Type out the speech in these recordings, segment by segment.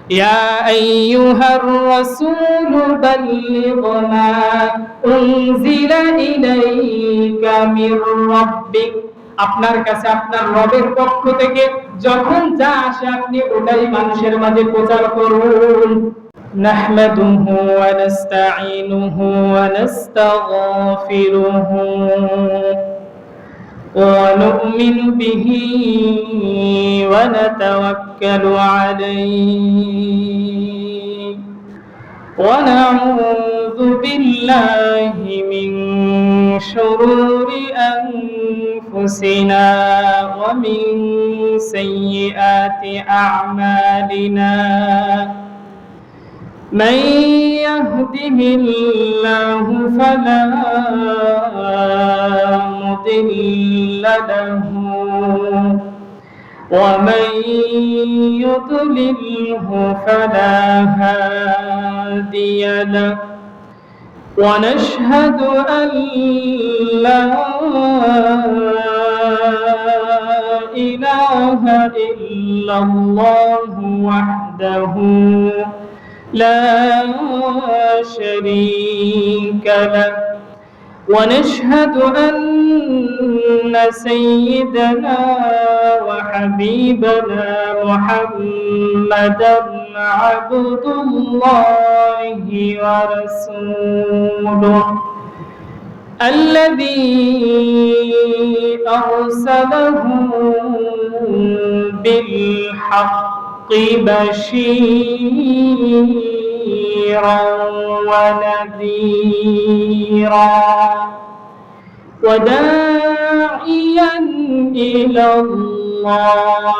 يا أيها الرسول بلغ ما أنزل إليك من ربك আপনার কাছে আপনার রবের পক্ষ থেকে যখন যা আসে আপনি ওটাই মানুষের মাঝে প্রচার করুন। নাহমাদুহু ওয়া নাস্তাঈনুহু ওয়া নাস্তাগফিরুহু ونؤمن به ونتوكل عليه ونعوذ بالله من شرور أنفسنا ومن سيئات أعمالنا من يهده الله فلا مضل له ومن يضلله فلا هادي له ونشهد أن لا إله إلا الله وحده لا شريك له ونشهد أن سيدنا وحبيبنا محمدا عبد الله ورسوله الذي أرسله بالحق بشيرا ونذيرا وداعيا إلى الله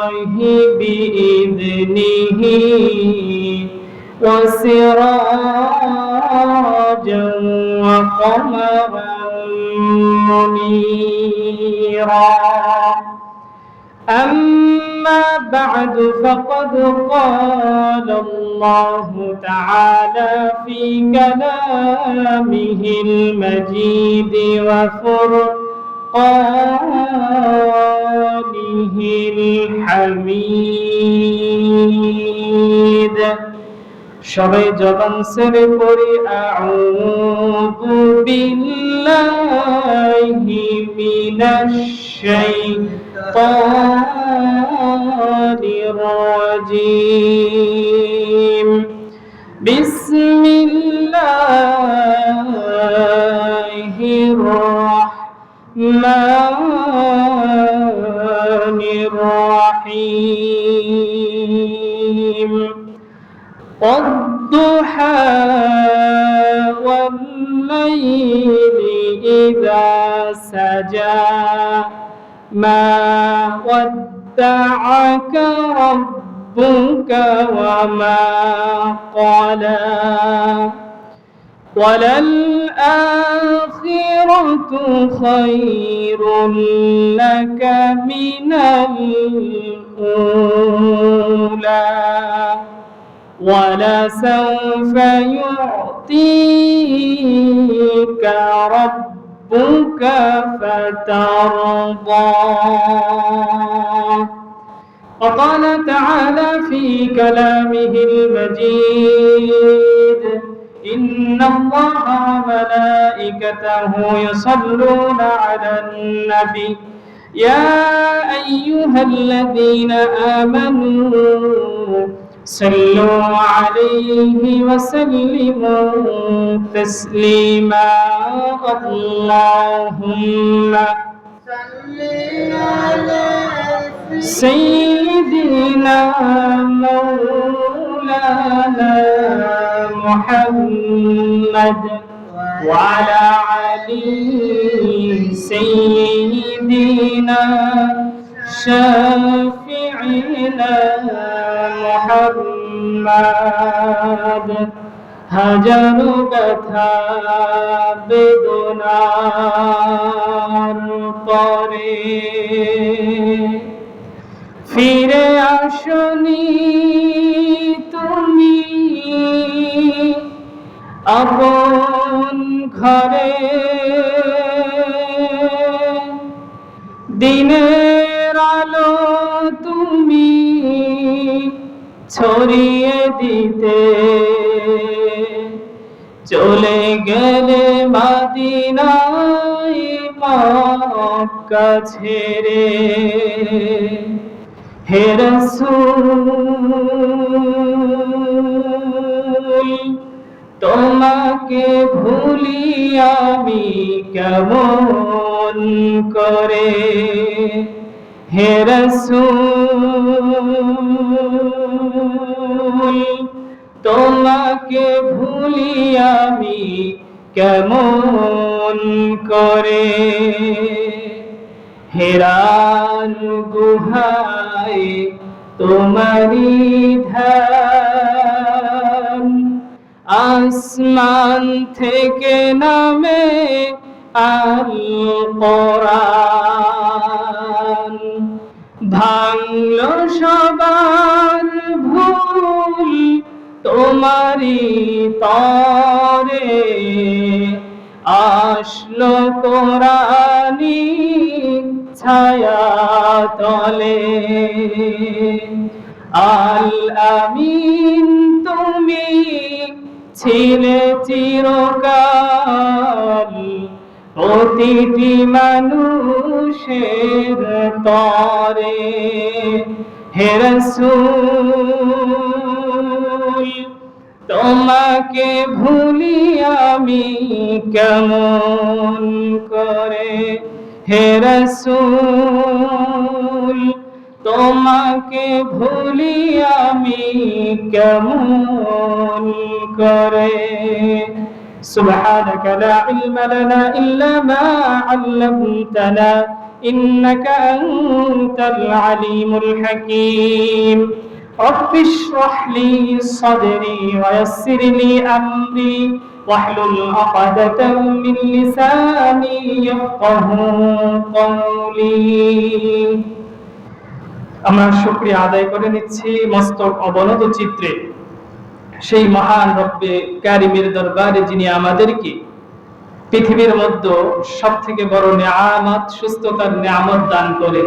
بإذنه وسراجا وقمرا منيرا أما بعد فقد قال الله تعالى في كلامه المجيد وفرقانه الحميد সবাই জবান ছেড়ে পড়ি আউযু বিল্লাহি মিনাশ শাইতানির রাজীম বিসমিল্লাহির রাহমানির রাহিম والضحى والليل إذا سجى ما ودعك ربك وما قلى وللآخرة خير لك من الأولى ولسوف يعطيك ربك فترضى وقال تعالى في كلامه المجيد إن الله وملائكته يصلون على النبي يا أيها الذين آمنوا صلوا عليه وسلموا تسليما اللهم صل على سيدنا مولانا محمد وعلى علي سيدنا شافعنا محمد হাজার ব্যথা বেদনার পরে ফিরে আসনি তুমি আপন ঘরে দিনের আলো তুমি ছড়িয়ে দিতে, চলে গেলে মদিনায় মক্কা ছেড়ে। হে রাসূল তোমাকে ভুলি আমি কেমন করে, হে রাসূল তোমাকে ভুলি আমি কেমন করে। হেরার গুহায় তোমারি ধ্যান, আসমান থেকে নামে আল কোরআন। ভাঙলো সবার ভুল তোমারি তরে, আসলো কোরআনি ছায়া তলে। আল আমিন তুমি ছিলে চিরকাল, প্রতিটি মানুষের তরে। হে রাসূল তোমাকে ভুলি আমি কেমন করে, হে রাসূল তোমাকে ভুলি আমি কেমন করে। সুবহানাকা লা ইলমা লানা ইল্লা মা 'আল্লামতানা ইন্নাকা আনতাল আলিমুল হাকীম। রব্বি ইশরাহ লি সাদরি ওয়া ইয়াসসির লি আমরি ওয়াহলুল 'উকদাতাম মিন লিসানি ইয়াফকাহু কওলি। আমরা শুকরিয়া আদায় করে নিচ্ছি মস্তক অবনত চিত্রে সেই মহান রব্বে কারিমের দরবারে, যিনি আমাদেরকে পৃথিবীর মধ্যে সবথেকে বড় নিয়ামত সুস্থতার নিয়ামত দান করে,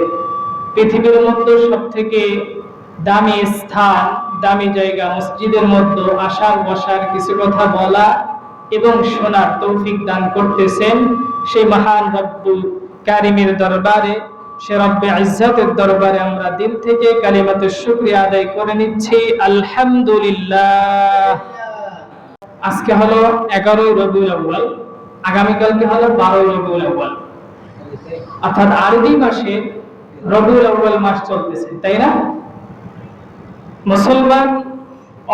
পৃথিবীর মধ্যে সবথেকে দামি স্থান দামি জায়গা মসজিদের মধ্যে আসার বসার কিছু কথা বলা এবং শোনার তৌফিক দান করতেছেন। সেই মহান রব্বুল কারিমের দরবারে, সে রব্বে ইজ্জতের দরবারে আমরা দিল থেকে কালিমাতে শুকরিয়া আদায় করে নিচ্ছি আলহামদুলিল্লাহ। আজকে হলো 11ই রবিউল আউয়াল, আগামীকালকে হলো 12ই রবিউল আউয়াল, অর্থাৎ আরবি মাসে রবিউল আউয়াল মাস চলতেছে, তাই না? মুসলমান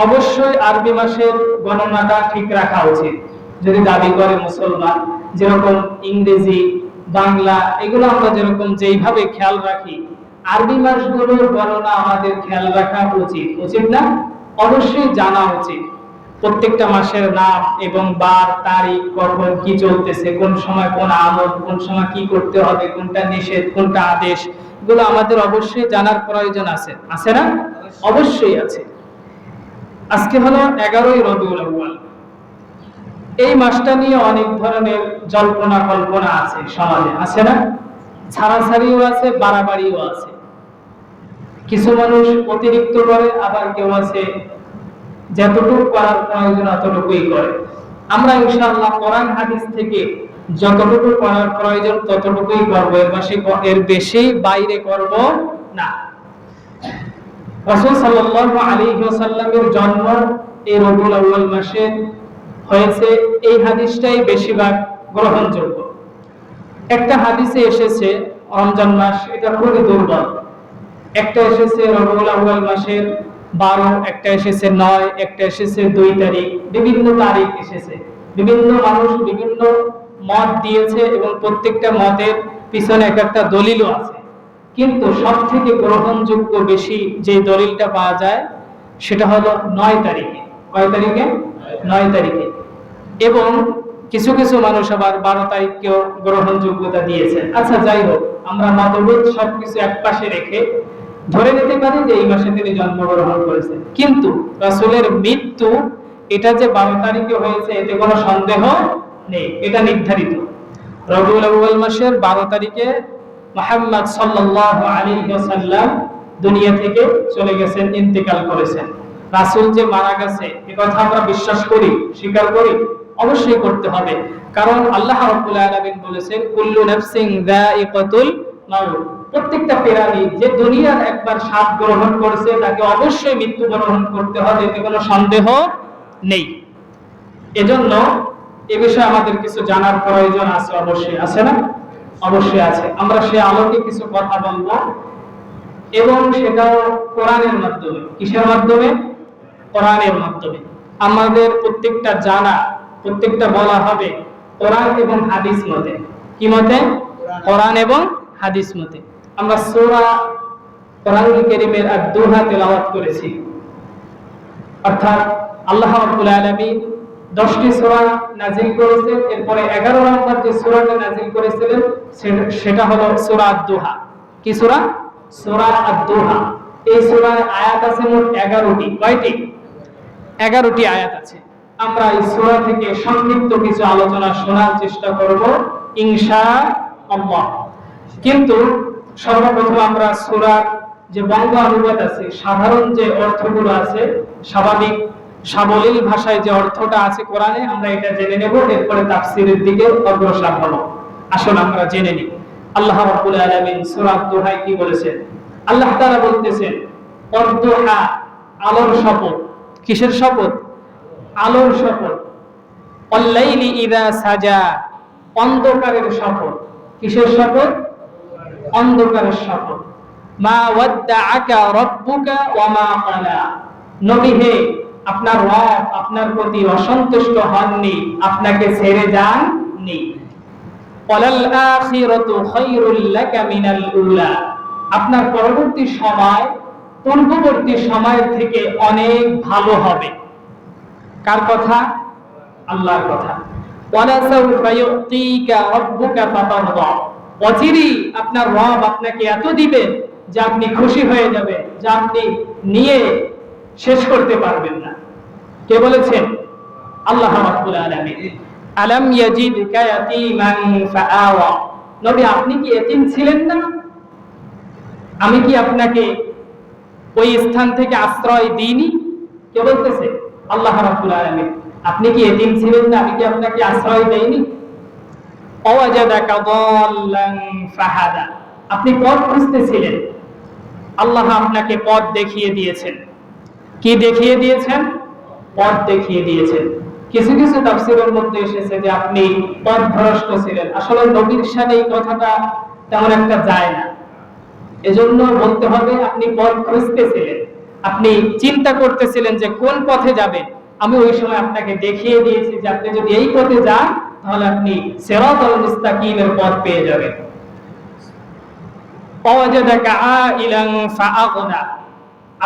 অবশ্যই আরবি মাসের গণনাটা ঠিক রাখা উচিত যদি দাবি করে মুসলমান। যেরকম ইংরেজি বাংলা এগুলো আমরা যেরকম যেইভাবে খেয়াল রাখি, আরবি মাসগুলোর গণনা আমাদের খেয়াল রাখা উচিত, উচিত না? অবশ্যই জানা উচিত প্রত্যেকটা মাসের নাম এবং বার তারিখ, কখন কি চলতেছে, কোন সময় কোন আমল, কোন সময় কি করতে হবে, কোনটা নিষেধ কোনটা আদেশ, এগুলো আমাদের অবশ্যই জানার প্রয়োজন আছে, আছে না? অবশ্যই আছে। আজকে হলো 11ই রবিউল আউয়াল। এই মাসটা নিয়ে অনেক ধরনের জল্পনা কল্পনা আছে সমাজে, আছে না? ছাড়াছাড়িও আছে, বাড়াবাড়িও আছে। কিছু মানুষ অতিরিক্ত করে, আবার কেউ আছে যতটুকু করার প্রয়োজন অতটুকুই করে। আমরা ইনশাআল্লাহ কোরআন হাদিস থেকে যতটুকু করার প্রয়োজন ততটুকুই করব, এর বেশি বাইরে করব না। রাসূল সাল্লাল্লাহু আলাইহি ওয়াসাল্লামের জন্ম এই রবিউল আউয়াল মাসে হয়েছে, এই হাদিসটাই বেশিরভাগ গ্রহণযোগ্য। একটা হাদিসে এসেছে রমজান মাস, এটা খুবই দুর্বল। একটা এসেছে রবিউল আউয়াল মাসের 12, একটা এসেছে 9, একটা এসেছে 2 তারিখ, বিভিন্ন তারিখ এসেছে। বিভিন্ন মানুষ বিভিন্ন মত দিয়েছে এবং প্রত্যেকটা মতের পিছনে একটা দলিলও আছে। কিন্তু সবথেকে গ্রহণযোগ্য বেশি যে দলিলটা পাওয়া যায় সেটা হলো 9 তারিখে। কয় তারিখে? 9 তারিখে। এবং কিছু কিছু মানুষ আবার 12 তারিখকেও গ্রহণযোগ্যতা দিয়েছে। আচ্ছা, যাই হোক, আমরা মতভেদ সবকিছু একপাশে রেখে ধরে নিতে পারি যে এই মাসে তিনি জন্মগ্রহণ করেছেন। কিন্তু রাসূলের মৃত্যু এটা যে 12 তারিখে হয়েছে এতে কোনো সন্দেহ নেই, এটা নির্ধারিত। রবিউল আউয়াল মাসের 12 তারিখে মুহাম্মদ সাল্লাল্লাহু আলাইহি ওয়াসাল্লাম দুনিয়া থেকে চলে গেছেন, ইন্তেকাল করেছেন। রাসূল যে মারা গেছে এ কথা আমরা বিশ্বাস করি, স্বীকার করি? অবশ্যই করতে হবে, কারণ আল্লাহ রাব্বুল আলামিন বলেছেন কুল্লু নাফসিন যায়িকাতুল মাউত। প্রত্যেকটা প্রাণী যে দুনিয়ার একবার স্বাদ গ্রহণ করেছে তাকে অবশ্যই মৃত্যু গ্রহণ করতে হবে, এতে কোনো সন্দেহ নেই। এজন্য এ বিষয়ে আমাদের কিছু জানার প্রয়োজন আছে, অবশ্যই আছে না? অবশ্যই আছে। আমরা সে আলোকে কিছু কথা বলবো, এবং সেটাও কোরআনের মাধ্যমে। কিসের মাধ্যমে? কোরআনের মাধ্যমে। আমাদের প্রত্যেকটা জানা, প্রত্যেকটা বলা হবে কোরআন এবং হাদিস মতে। কি মতে? কোরআন এবং হাদিস মতে। আমরা সূরা কোরআনুল কারীমের আদ-দুহা তেলাওয়াত করেছি, অর্থাৎ আল্লাহ রাব্বুল আলামিন 10টি সূরা নাযিল করেছেন, এরপরে 11 নম্বর যে সূরাটা নাযিল করেছিলেন সেটা হলো সূরা আদ-দুহা। কি সূরা? সূরা আদ-দুহা। এই সূরার আয়াত আছে মোট 11টি। কয়টি? 11টি আয়াত আছে। আমরা এই সূরা থেকে সংক্ষিপ্ত কিছু আলোচনা শোনার চেষ্টা করব ইনশাআল্লাহ। কিন্তু সর্বপ্রথম আমরা সূরার যে বঙ্গ অনুবাদ আছে, সাধারণ যে অর্থগুলো আছে, স্বাভাবিক সাবলীল ভাষায় যে অর্থটা আছে কোরআনে, আমরা এটা জেনে নেব, এরপরে তাফসীরের দিকে অগ্রসর হব। আসুন আমরা জেনে নিই আল্লাহ রাব্বুল আলামিন সূরা আদ-দুহায় কি বলেছেন। আল্লাহ তাআলা বলতেছেন আদ-দুহা, আলোর শপথ। কিসের শপথ? আলোর শপথ। ওয়াল-লাইলি ইযা সাজা, অন্ধকারের শপথ। কিসের শপথ? অন্ধকারের শপথ। মা ওয়াদ্দাআকা রাব্বুকা ওয়া মা ক্বালা, নবী হে, আপনার রব আপনার প্রতি অসন্তুষ্ট হননি, আপনাকে ছেড়ে যাননি। ওয়ালাল আখিরাতু খায়রুল লাকা মিনাল উলা, আপনার পরবর্তী সময় পূর্ববর্তী সময়ের থেকে অনেক ভালো হবে। কার কথা? আল্লাহর কথা। ওয়ালা সাউফা ইউতিকা রাব্বুকা ফাতারদা, অচিরেই আপনার রব আপনাকে এত দিবেন যে আপনি খুশি হয়ে যাবেন, যা আপনি নিয়ে শেষ করতে পারবেন না। কে বলেছেন? আল্লাহ রাব্বুল আলামিন। আলাম ইয়াজিদকা ইয়াতীমান ফাআওয়া, নবী আপনি কি এতিম ছিলেন না? আমি কি আপনাকে ওই স্থান থেকে আশ্রয় দিইনি? কে বলতেছে? আল্লাহ রাব্বুল আলামিন। আপনি কি এতিম ছিলেন না? আমি কি আপনাকে আশ্রয় দেইনি? ওয়াজাদাকা দাল্লান ফাহাদা, আপনি পথ খুঁজতেছিলেন, আল্লাহ আপনাকে পথ দেখিয়ে দিয়েছেন। কি দেখিয়ে দিয়েছেন? পথ দেখিয়ে দিয়েছেন। কিছু কিছু তাফসীরের মধ্যে এসেছে যে আপনি পথভ্রষ্ট ছিলেন। আসলে নবীর সাথে এই কথাটা তেমন একটা যায় না, এজন্য বলতে হবে আপনি পথ খুঁজতেছিলেন, আপনি চিন্তা করতেছিলেন যে কোন পথে যাবেন। আমি ওই সময় আপনাকে দেখিয়ে দিয়েছি যে আপনি যদি এই পথে যান তাহলে আপনি সিরাতাল মুস্তাকিমের পথ পেয়ে যাবেন। ওয়াজাদাকা আইলান ফাআগনা,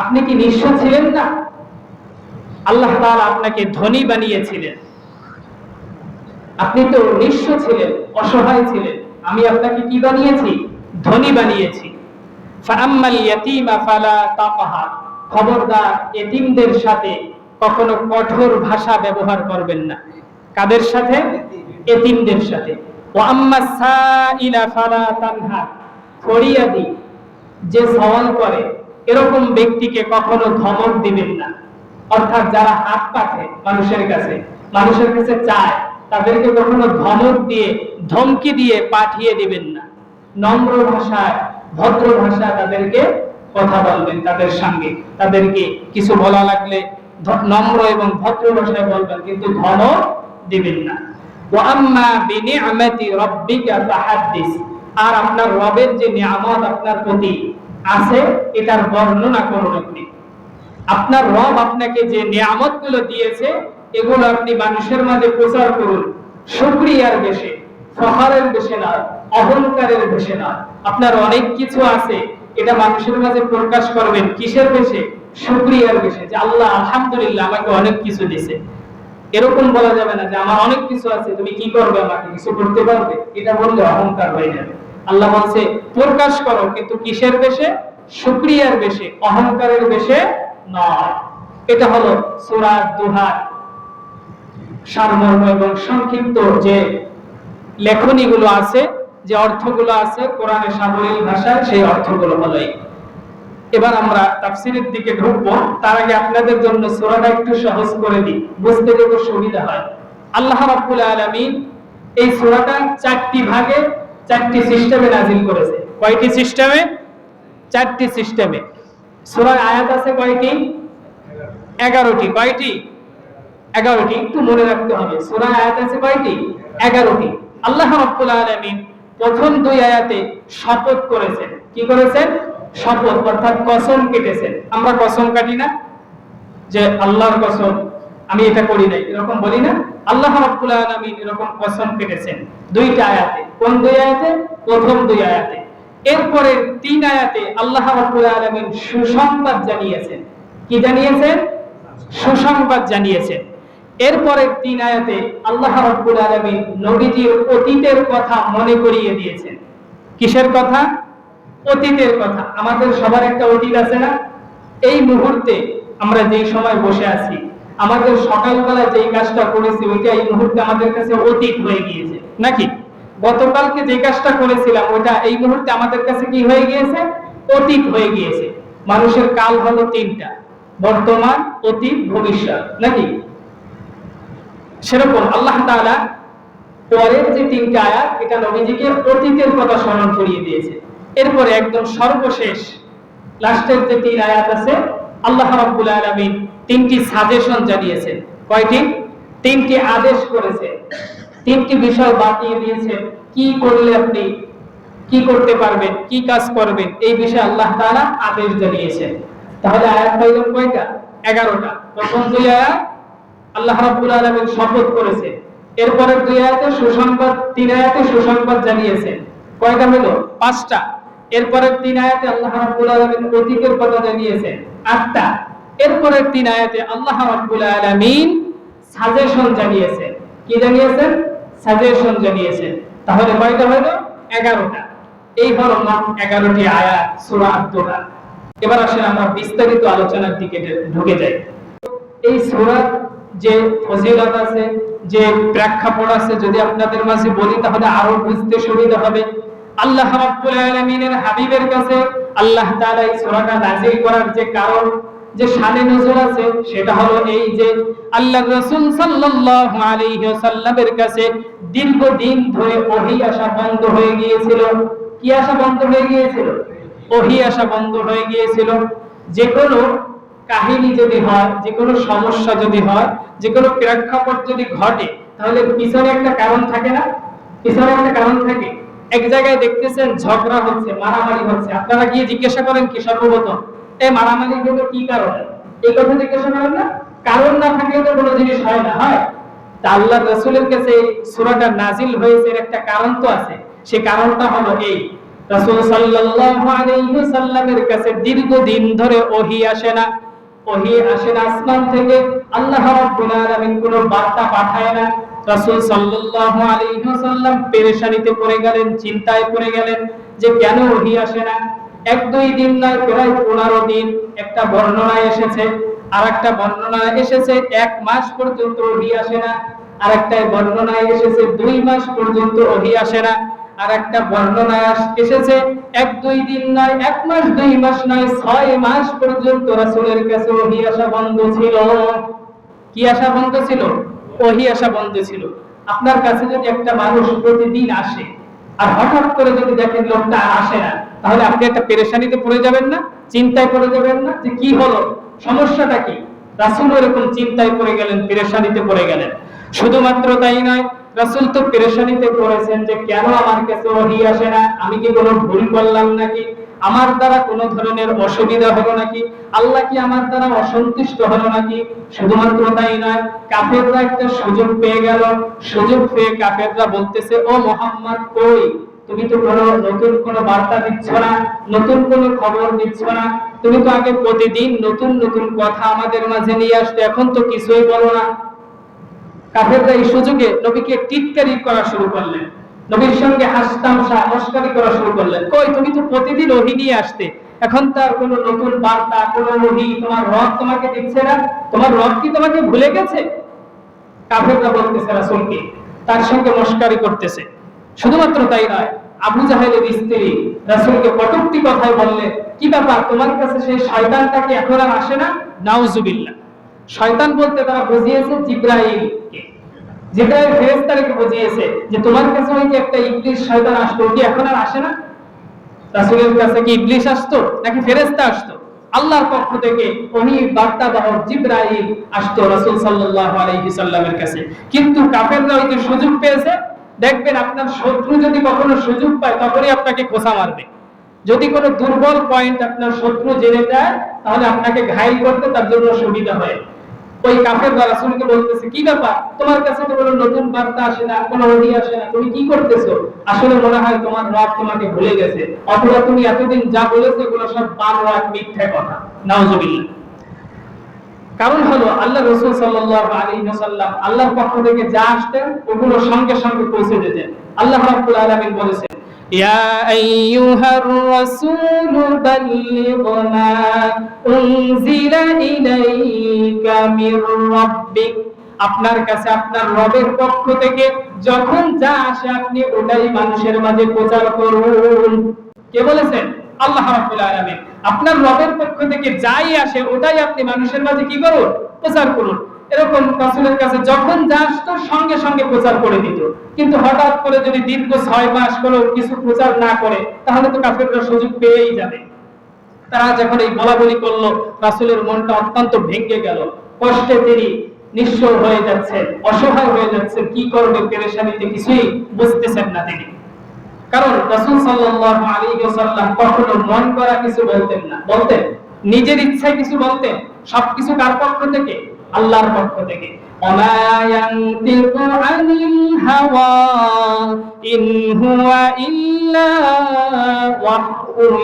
আপনি কি নিঃস্ব ছিলেন না? আল্লাহ তাআলা আপনাকে ধনী বানিয়েছিলেন। আপনি তো নিঃস্ব ছিলেন, অসহায় ছিলেন, আমি আপনাকে কি বানিয়েছি? ধনী বানিয়েছি। ফাআম্মাল ইয়াতীমা ফালা তাকহার, খবরদার এতিমদের সাথে কখনো কঠোর ভাষা ব্যবহার করবেন না। কাদের সাথে? এতিমদের সাথে। ওয়া আম্মাস সাইলা ফালা তানহার, ফরিয়াদি যে সওয়াল করে এরকম ব্যক্তিকে কখনো ধমক দিবেন না। অর্থাৎ যারা হাত পাতে মানুষের কাছে চায়, তাদেরকে কখনো ধমক দিয়ে ধমকি দিয়ে পাঠিয়ে দিবেন না। নম্র ভাষায়, ভদ্র ভাষায় তাদেরকে কথা বলবেন, তাদের সঙ্গে তাদেরকে কিছু বলা লাগলে নম্র এবং ভদ্র ভাষায় বলবেন, কিন্তু ধমক দিবেন না। ওয়া আম্মা বিনিআমাতি রাব্বিকা ফাহাদ্দিস, আর আপনার রবের যে নিয়ামত আপনার প্রতি আছে এটার বর্ণনা করুন। আপনি আপনার রব আপনাকে যে নিয়ামতগুলো দিয়েছে এগুলো আপনি মানুষের মাঝে প্রচার করুন, শুকরিয়ার বেশে, ফখরের বেশে না, অহংকারের বেশে না। আপনার অনেক কিছু আছে, এটা মানুষের মাঝে প্রকাশ করবেন কিসের বেশে? শুকরিয়ার বেশে, যে আল্লাহ আলহামদুলিল্লাহ আমাকে অনেক কিছু দিয়েছে। এরকম বলা যাবে না যে আমার অনেক কিছু আছে, তুমি কি করবে, আমাকে কিছু করতে পারবে? এটা বললে অহংকার হয়ে যাবে। আল্লাহ বলছে প্রকাশ করো, কিন্তু কিসের বেশে? শুকরিয়ার বেশে, অহংকারের বেশে নয়। এটা হলো সূরা দুহার সারমর্ম এবং সংক্ষিপ্ত যে লেখনীগুলো আছে, যে অর্থগুলো আছে কোরআনের সাবলীল ভাষায়, সেই অর্থগুলো হলো এই। এবার আমরা তাফসীরের দিকে ঢুকবো, তার আগে আপনাদের জন্য সূরাটা একটু সহজ করে দিই, বুঝতে যত সুবিধা হয়। আল্লাহ রাব্বুল আলামিন এই সূরাটা চারটি ভাগে চারটি সিস্টেমে নাযিল করেছে। কয়টি সিস্টেমে? চারটি সিস্টেমে। সূরার আয়াত আছে কয়টি? 11টি। কয়টি? 11টি। একটু মনে রাখতে হবে, সূরার আয়াত আছে কয়টি? 11টি। আল্লাহ রাব্বুল আলামিন প্রথম দুই আয়াতে শপথ করেছেন। কি করেছেন? শপথ, অর্থাৎ কসম কেটেছেন। আমরা কসম কাটি না, যে আল্লাহর কসম আমি এটা করি নাই, এরকম বলি না? আল্লাহ রাব্বুল আলামিন এরকম কসম কেটেছেন দুইটা আয়াতে। কোন দুই আয়াতে? প্রথম দুই আয়াতে। এরপরে তিন আয়াতে আল্লাহ রাব্বুল আলামিন সুসংবাদ জানিয়েছেন। কি জানিয়েছেন? সুসংবাদ জানিয়েছেন। এরপরে তিন আয়াতে আল্লাহ রাব্বুল আলামিন নবীজির অতীতের কথা মনে করিয়ে দিয়েছেন। কিসের কথা? অতীতের কথা। আমাদের সবার একটা অতীত আছে না? এই মুহূর্তে আমরা যেই সময় বসে আছি, আমাদের সকালবেলা যেই কাজটা করেছি ওইটা এই মুহূর্তে আমাদের কাছে অতীত হয়ে গিয়েছে, নাকি? গতকালকে যে কাজটা করেছিলাম ওইটা এই মুহূর্তে আমাদের কাছে কি হয়ে গিয়েছে? অতীত হয়ে গিয়েছে। মানুষের কাল হলো তিনটা: বর্তমান, অতীত, ভবিষ্যৎ, নাকি? সেরকম আল্লাহ তাআলা পরের যে তিনটা আয়াত, এটা নবীজিকে অতীতের কথা স্মরণ করিয়ে দিয়েছে। এরপরে একদম সর্বশেষ লাস্টের যে তিন আয়াত আছে, আল্লাহ রাব্বুল আলামিন তিনটি সাজেশন জানিয়েছেন। কয়টি? তিনটি আদেশ করেছেন, তিনটি বিষয় বাতিয়ে দিয়েছেন। কি করলে আপনি কি করতে পারবেন, কি কাজ করবেন, এই বিষয়ে আল্লাহ তাআলা আদেশ জানিয়েছেন। তাহলে আয়াত পাইলাম কয়টা? 11টা। প্রথম দুই আয়াত আল্লাহ রাব্বুল আলামিন শপথ করেছেন, এরপরের দুই আয়াতে সুসংবাদ, তিন আয়াতে সুসংবাদ জানিয়েছেন। কয়টা হলো? 5টা। এরপরের তিন আয়াতে আল্লাহ রাব্বুল আলামিন অতীতের কথা জানিয়েছেন, 8টা। এরপরের তিন আয়াতে আল্লাহ রাব্বুল আলামিন সাজেশন জানিয়েছেন। কি জানিয়েছেন? সাজেশন জানিয়েছেন। তাহলে কয়টা হলো? 11টা। এই হলো মোট 11টি আয়াত সূরা আদ-দুহা। এবার আসেন আমরা বিস্তারিত আলোচনার দিকে ঢুকে যাই। এই সূরার যে ফজিলত আছে, যে প্রেক্ষাপট আছে, যদি আপনাদের মাঝে বলি তাহলে আরো বুঝতে সুবিধা হবে। আল্লাহ রাব্বুল আলামিনের হাবিবের কাছে আল্লাহ তাআলা এই সূরাটা নাযিল করার যে কারণ, যে শানে নজুল আছে, সেটা হলো এই যে আল্লাহর রাসূল সাল্লাল্লাহু আলাইহি ওয়াসাল্লামের কাছে দীর্ঘদিন ধরে ওহী আসা বন্ধ হয়ে গিয়েছিল। কি আসা বন্ধ হয়ে গিয়েছিল? ওহী আসা বন্ধ হয়ে গিয়েছিল। যে কোনো কাহিনী যদি হয়, যে কোনো সমস্যা যদি হয়, যে কোনো প্রেক্ষাপট যদি ঘটে, তাহলে পিছনে একটা কারণ থাকে না? পিছনে একটা কারণ থাকে। এক জায়গায় দেখতেছেন ঝগড়া হচ্ছে, মারামারি হচ্ছে, আপনারা গিয়ে জিজ্ঞাসা করেন কি সর্বপ্রথম, এই মারামারি হলো কি কারণে? এই কথা জিজ্ঞাসা করেন না? কারণ না থাকলে তো কোনো জিনিস হয় না, হয়? তা আল্লাহর রাসূলের কাছে সূরাটা নাজিল হয়েছে, এর একটা কারণ তো আছে। সেই কারণটা হলো এই: রাসূল সাল্লাল্লাহু আলাইহি ওয়াসাল্লামের কাছে দীর্ঘদিন ধরে ওহী আসে না। ওহী আসে না আসমান থেকে, আল্লাহ রাব্বুল আলামিন কোনো বার্তা পাঠায় না। রাসূল সাল্লাল্লাহু আলাইহি ওয়াসাল্লাম পেরেশানিতে পড়ে গেলেন, চিন্তায় পড়ে গেলেন যে কেন ওহী আসে না। এক দুই দিন নয়, প্রায় 15 দিন। একটা বর্ণনায় এসেছে, আরেকটা বর্ণনায় এসেছে 1 মাস পর্যন্ত ওহী আসে না। আরেকটা বর্ণনায় এসেছে 2 মাস পর্যন্ত ওহী আসে না। আরেকটা বর্ণনায় এসেছে 1-2 দিন নয়, 1 মাস 2 মাস নয়, 6 মাস পর্যন্ত রাসূলের কাছে ওহী আসা বন্ধ ছিল। কি আসা বন্ধ ছিল? ওহী আসা বন্ধ ছিল। আপনার কাছে যদি একটা মানুষ প্রতিদিন আসে আর হঠাৎ করে যদি দেখেন লোকটা আসে না, তাহলে আপনি একটা পেরেশানিতে পড়ে যাবেন না? চিন্তায় পড়ে যাবেন না যে কি হলো, সমস্যাটা কি? রাসূল এরকম চিন্তায় পড়ে গেলেন, পেরেশানিতে পড়ে গেলেন। শুধুমাত্র তাই নয়, রাসূল তো পেরেশানিতে পড়েছেন যে কেন আমার কাছে ওহী আসে না, আমি কি কোনো ভুল করলাম নাকি, আমার দ্বারা কোনো ধরনের অসুবিধা হলো নাকি, আল্লাহ কি আমার দ্বারা অসন্তুষ্ট হলো নাকি। শুধুমাত্র তাই নয়, কাফেররা একটা সুযোগ পেয়ে গেল। সুযোগ পেয়ে কাফেররা বলতেছে, ও মুহাম্মদ, কই তুমি তো কোনো নতুন কোনো বার্তা দিচ্ছ না, নতুন কোনো খবর দিচ্ছ না, তুমি তো আগে প্রতিদিন নতুন নতুন কথা আমাদের মাঝে নিয়ে আসতে, এখন তো কিছুই বলো না। কাফেররা এই সুযোগে নবীকে টিটকারি করা শুরু করলেন, নবীর সঙ্গে হাসতামশা মশকরি করা শুরু করলেন। কই তুমি তো প্রতিদিন ওহী নিয়ে আসতে, এখন তার কোনো নতুন বার্তা, কোনো ওহী তোমার রব তোমাকে দিচ্ছে না, তোমার রব কি তোমাকে ভুলে গেছে? কাফেররা বলতেছে রাসূলকে, তার সঙ্গে মশকরি করতেছে। শুধুমাত্র তাই নয়, আবু জাহেলের স্ত্রী রাসূলকে কটূক্তি কথায় বললে, কি ব্যাপার, তোমার কাছে সেই শয়তানটা কি এখন আর আসে না? নাউজুবিল্লাহ। শয়তান বলতে তারা বুঝিয়েছে জিবরাইলকে। জিবরাইল ফেরেশতাকে বুঝিয়েছে যে তোমার কাছে ওই যে একটা ইবলিস শয়তান আসতো, কি এখন আর আসে না? রাসূলের কাছে কি ইবলিস আসতো নাকি ফেরেশতা আসতো? আল্লাহর পক্ষ থেকে ওহী বার্তাবাহক জিবরাইল আসতো রাসূল সাল্লাল্লাহু আলাইহি সাল্লামের কাছে। কিন্তু কাফেররা ওই যে সুযোগ পেয়েছে, দেখবেন আপনার শত্রু যদি কখনো সুযোগ পায় তখনই আপনাকে খোঁচা মারবে। যদি কোনো দুর্বল পয়েন্ট আপনার শত্রু জেনে যায় তাহলে আপনাকে ঘায়েল করতে তার জন্য সুবিধা হয়। ওই কাফেররা রাসূলকে বলতেছে, কি ব্যাপার, তোমার কাছে তো কোনো নতুন বার্তা আসে না, কোনো ওহী আসে না, তুমি কি করতেছো? আসলে মনে হয় তোমার রব তোমাকে ভুলে গেছে, অথবা তুমি এতদিন যা বলেছো এগুলো সব বানোয়াট মিথ্যা কথা। নাউজুবিল্লাহ। কারণ হলো আল্লাহ রাসূল সাল্লাল্লাহু আলাইহি ওয়াসাল্লাম আল্লাহর পক্ষ থেকে যা আসতেন ওগুলো সঙ্গে সঙ্গে পৌঁছে যেতেন। আল্লাহ রাব্বুল আলামিন বলেছেন, ইয়া আইয়ুহার রাসূল বাল্লিগ মা উনজিলা ইলাইকা মির রাব্বিক, আপনার কাছে আপনার রবের পক্ষ থেকে যখন যা আসে আপনি ওটাই মানুষের মাঝে প্রচার করুন। কে বলেছেন? আল্লাহ রাব্বুল আলামিন। আপনার রবের পক্ষ থেকে যাই আসে ওটাই আপনি মানুষের মাঝে কি করুন? প্রচার করুন। এরকম রাসূলের কাছে যখন যা আসতো সঙ্গে সঙ্গে প্রচার করে দিত। কিন্তু হঠাৎ করে যদি দীর্ঘ 6 মাস কোনো কিছু প্রচার না করে তাহলে তো কাফেররা সুযোগ পেয়েই যাবে। তারা যখন এই বলাবলি করলো রাসূলের মনটা অত্যন্ত ভেঙে গেল, কষ্টে তিনি নিঃস্ব হয়ে যাচ্ছেন, অসহায় হয়ে যাচ্ছেন, কি করবে পেরেশানিতে কিছুই বুঝতেছেন না তিনি। কারণ রাসূল সাল্লাল্লাহু আলাইহি ওয়াসাল্লাম কখনো মন করা কিছু বলতেন না, বলতেন নিজের ইচ্ছায় কিছু বলতেন। সবকিছু কার পক্ষ থেকে? আল্লাহর পক্ষ থেকে। ওমা ইয়ানতিকু আনিল হাওয়া ইন হুয়া ইল্লা ওয়াহয়ুন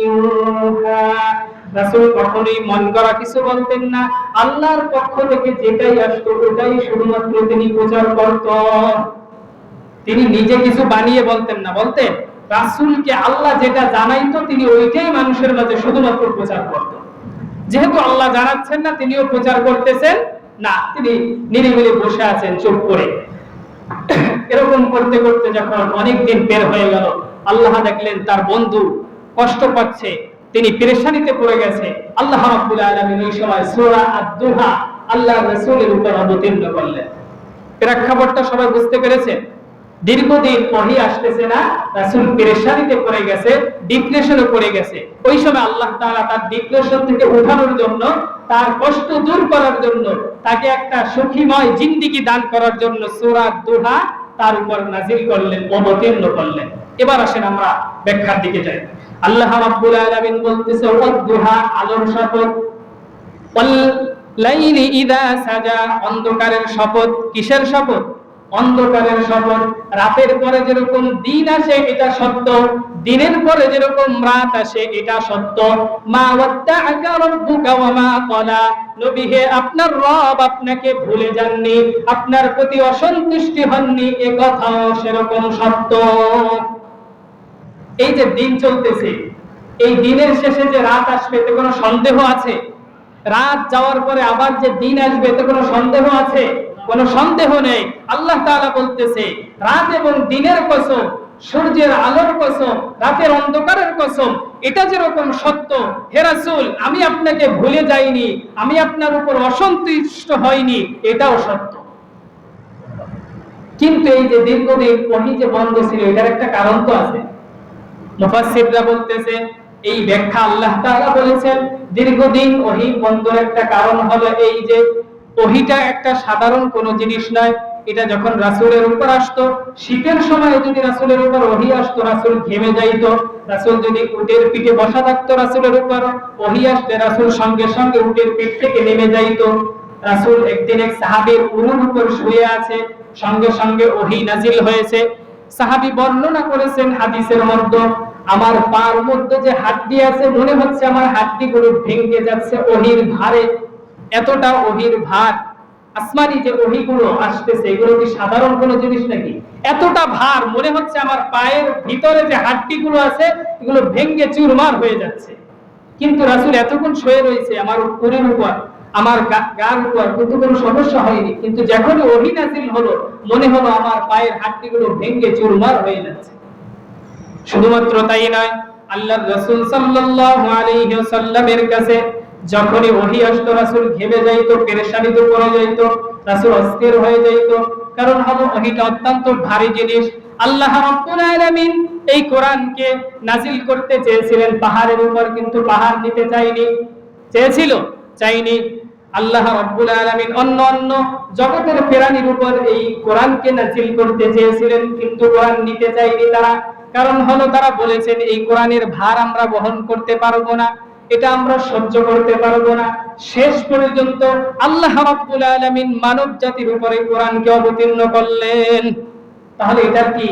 ইউহা। রাসূল কখনোই মন করা কিছু বলতেন না, আল্লাহর পক্ষ থেকে যেটাই আসতো ওটাই শুধুমাত্র তিনি প্রচার করতেন। তিনি নিজে কিছু বানিয়ে বলতেন না, বলতেন রাসূলকে আল্লাহ যেটা জানাইতো তিনি ওইটাই মানুষের মাঝে শুধুমাত্র প্রচার করতেন। যেহেতু আল্লাহ জানাচ্ছেন না, তিনিও প্রচার করতেছেন না, তিনি নিরিবিলি বসে আছেন চুপ করে। এরকম করতে করতে যখন অনেক দিন বের হয়ে গেল, আল্লাহ দেখলেন তার বন্ধু কষ্ট পাচ্ছে, তিনি পেরেশানিতে পড়ে গেছে। আল্লাহ রাব্বুল আলামিন ওই সময় সূরা আদ-দুহা আল্লাহর রাসূলের উপর অবতীর্ণ করলেন। প্রেক্ষাপটটা সবাই বুঝতে পেরেছেন? দীর্ঘদিন ওহী আসতেছে না, রাসূল পেরেশানিতে পড়ে গেছে, ডিপ্রেশনে পড়ে গেছে। ওই সময় আল্লাহ তাআলা তার ডিপ্রেশন থেকে উঠানোর জন্য, তার কষ্ট দূর করার জন্য, তাকে একটা সুখীময় জিন্দেগি দান করার জন্য সূরা দুহা তার উপর নাযিল করলেন, অবতীর্ণ করলেন। এবার আসেন আমরা ব্যাখ্যার দিকে যাই। আল্লাহ রাব্বুল আলামিন বলতেছে, ওয়াদ-দুহা, আলোর শপথ, ওয়াল লাইলি ইযা সাজা, অন্ধকারের শপথ। কিসের শপথ? অন্ধকারের শপথ। রাতের পরে যেরকম দিন আসে এটা সত্য, দিনের পরে যেরকম রাত আসে এটা সত্য। মা ওয়াদ্দাআকা রাব্বুকা ওয়া মা ক্বালা, নবী হে আপনার রব আপনাকে ভুলে যাননি, আপনার প্রতি অসন্তুষ্টি হননি, এ কথাও সেরকম সত্য। এই যে দিন চলতেছে, এই দিনের শেষে যে রাত আসবে এতে কোনো সন্দেহ আছে? রাত যাওয়ার পরে আবার যে দিন আসবে এতে কোনো সন্দেহ আছে? কোনো সন্দেহ নেই। আল্লাহ তাআলা বলতেছে, রাত এবং দিনের কসম, সূর্যের আলোর কসম, রাতের অন্ধকারের কসম, এটা যেরকম সত্য, হে রাসূল আমি আপনাকে ভুলে যাইনি, আমি আপনার উপর অসন্তুষ্ট হইনি, এটাও সত্য। কিন্তু এই যে দীর্ঘদিন ওহী যে বন্ধ ছিল এটার একটা কারণ তো আছে। মুফাসসিররা বলতেছে, এই ব্যাখ্যা আল্লাহ তাআলা বলেছেন দীর্ঘদিন ওহী বন্ধের একটা কারণ হলো এই যে ওহীটা একটা সাধারণ কোনো জিনিস নয়। এটা যখন রাসূলের উপর আসতো, শীতের সময় যদি রাসূলের উপর ওহী আসতো রাসূল ঘেমে যাইতো। রাসূল যদি উটের পিঠে বসা থাকতো রাসূলের উপর ওহী আসলে রাসূল সঙ্গে সঙ্গে উটের পিঠ থেকে নেমে যাইতো। রাসূল একদিন এক সাহাবীর উরুর উপর শুয়ে আছে, সঙ্গে সঙ্গে ওহী নাজিল হয়েছে। সাহাবী বর্ণনা করেছেন হাদিসের মধ্যে, আমার পার মধ্যে যে হাড্ডি আছে মনে হচ্ছে আমার হাড্ডিগুলো ভেঙে যাচ্ছে ওহীর ভারে। এতটা ওহীর ভার। আসমানি যে ওহীগুলো আসতেছে এগুলো কি সাধারণ কোনো জিনিস নাকি? এতটা ভার, মনে হচ্ছে আমার পায়ের ভিতরে যে হাড্ডিগুলো আছে এগুলো ভেঙে চুরমার হয়ে যাচ্ছে। কিন্তু রাসূল এতক্ষণ শুয়ে রয়েছে আমার উপরের উপর, আমার গার উপর, কিন্তু কোনো সমস্যা হয়নি। কিন্তু যখন ওহী নাযিল হলো মনে হলো আমার পায়ের হাড্ডিগুলো ভেঙে চুরমার হয়ে যাচ্ছে। শুধুমাত্র তাই নয়, আল্লাহর রাসূল সাল্লাল্লাহু আলাইহি ওয়াসাল্লামের কাছে যখনই ওহী আসতো রাসূল ঘেমে যাইতো, পেরেশানিতে পড়ে যাইতো, রাসূল অস্থির হয়ে যাইতো। কারণ হলো ওহীটা অত্যন্ত ভারী জিনিস। আল্লাহ রাব্বুল আলামিন এই কোরআনকে নাজিল করতে চেয়েছিলেন পাহাড়ের উপর, কিন্তু পাহাড় নিতে চাইনি। চেয়েছিল? চাইনি। আল্লাহ রাব্বুল আলামিন অন্য জগতের প্রাণীর উপর এই কোরআনকে নাজিল করতে চেয়েছিলেন, কিন্তু কোরআন নিতে চাইনি তারা। কারণ হলো তারা বলেছেন এই কোরআনের ভার আমরা বহন করতে পারবো না, এটা আমরা সহ্য করতে পারবো না। শেষ পর্যন্ত আল্লাহ রাব্বুল আলামিন মানব জাতির উপরে কোরআনকে অবতীর্ণ করলেন। তাহলে এটার কি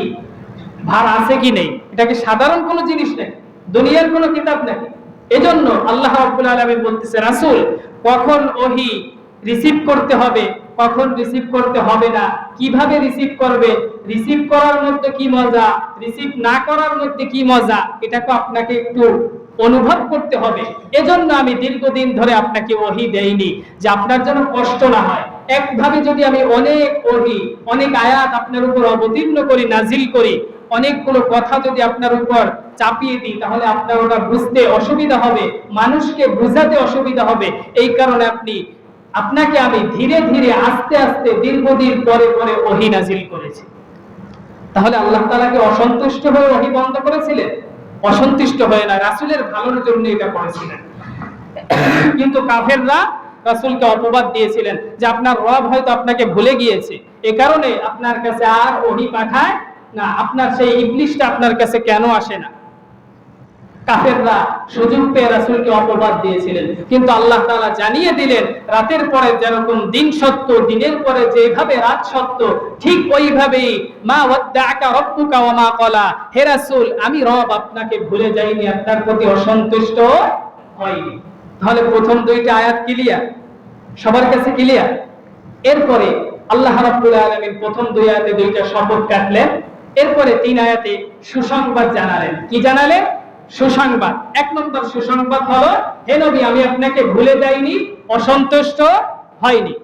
ভার আছে কি নেই? এটা কি সাধারণ কোনো জিনিস নাকি? দুনিয়ার কোনো কিতাব নাকি? এজন্য আল্লাহ রাব্বুল আলামিন বলতেছে, রাসূল কখন ওহী রিসিভ করতে হবে, কখন রিসিভ করতে হবে না, কিভাবে রিসিভ করবে, রিসিভ করার মধ্যে কি মজা, রিসিভ না করার মধ্যে কি মজা, এটাকে আপনাকে একটু অনুভব করতে হবে। এজন্য আমি দীর্ঘদিন ধরে আপনাকে ওহী দেইনি, যে আপনার জন্য কষ্ট না হয়। একভাবে যদি আমি অনেক ওহী, অনেক আয়াত আপনার উপর অবতীর্ণ করি, নাজিল করি, অনেকগুলো কথা যদি আপনার উপর চাপিয়ে দিই, তাহলে আপনার ওটা বুঝতে অসুবিধা হবে, মানুষকে বোঝাতে অসুবিধা হবে। এই কারণে আপনাকে আমি ধীরে ধীরে আস্তে আস্তে দীর্ঘদিন পরে পরে ওহী নাজিল করেছি। তাহলে আল্লাহ তাআলাকে অসন্তুষ্ট হয়ে ওহী বন্ধ করেছিলেন? অসন্তুষ্ট হয়ে না, রাসূলের ভালোর জন্য এটা করেছিলেন। কিন্তু কাফেররা রাসূলকে অপবাদ দিয়েছিলেন যে আপনার রব হয়তো আপনাকে ভুলে গিয়েছে, এই কারণে আপনার কাছে আর ওহী পাঠায় না, আপনার সেই ইবলিসটা আপনার কাছে কেন আসে না। কাফেররা সুযোগ পেয়ে রাসূলকে অপবাদ দিয়েছিলেন, কিন্তু আল্লাহ তাআলা জানিয়ে দিলেন রাতের পরে যেরকম দিন সত্য, দিনের পরে যেভাবে রাত সত্য, ঠিক ওইভাবেই মা ওয়াদ্দাআকা রাব্বুকা ওয়া মা ক্বালা। হে রাসূল, আমি রব আপনাকে ভুলে যাইনি, আপনার প্রতি অসন্তুষ্ট হইনি। তাহলে প্রথম দুইটা আয়াত ক্লিয়ার, সবার কাছে ক্লিয়ার। এরপরে আল্লাহ রাব্বুল আলামিন প্রথম দুই আয়াতে দুইটা শপথ কাটলেন, এরপরে তিন আয়াতে সুসংবাদ জানালেন। কি জানালেন? সুসংবাদ। এক নম্বর সুসংবাদ হলো, হে নবী আমি আপনাকে ভুলে যাইনি, অসন্তুষ্ট হইনি।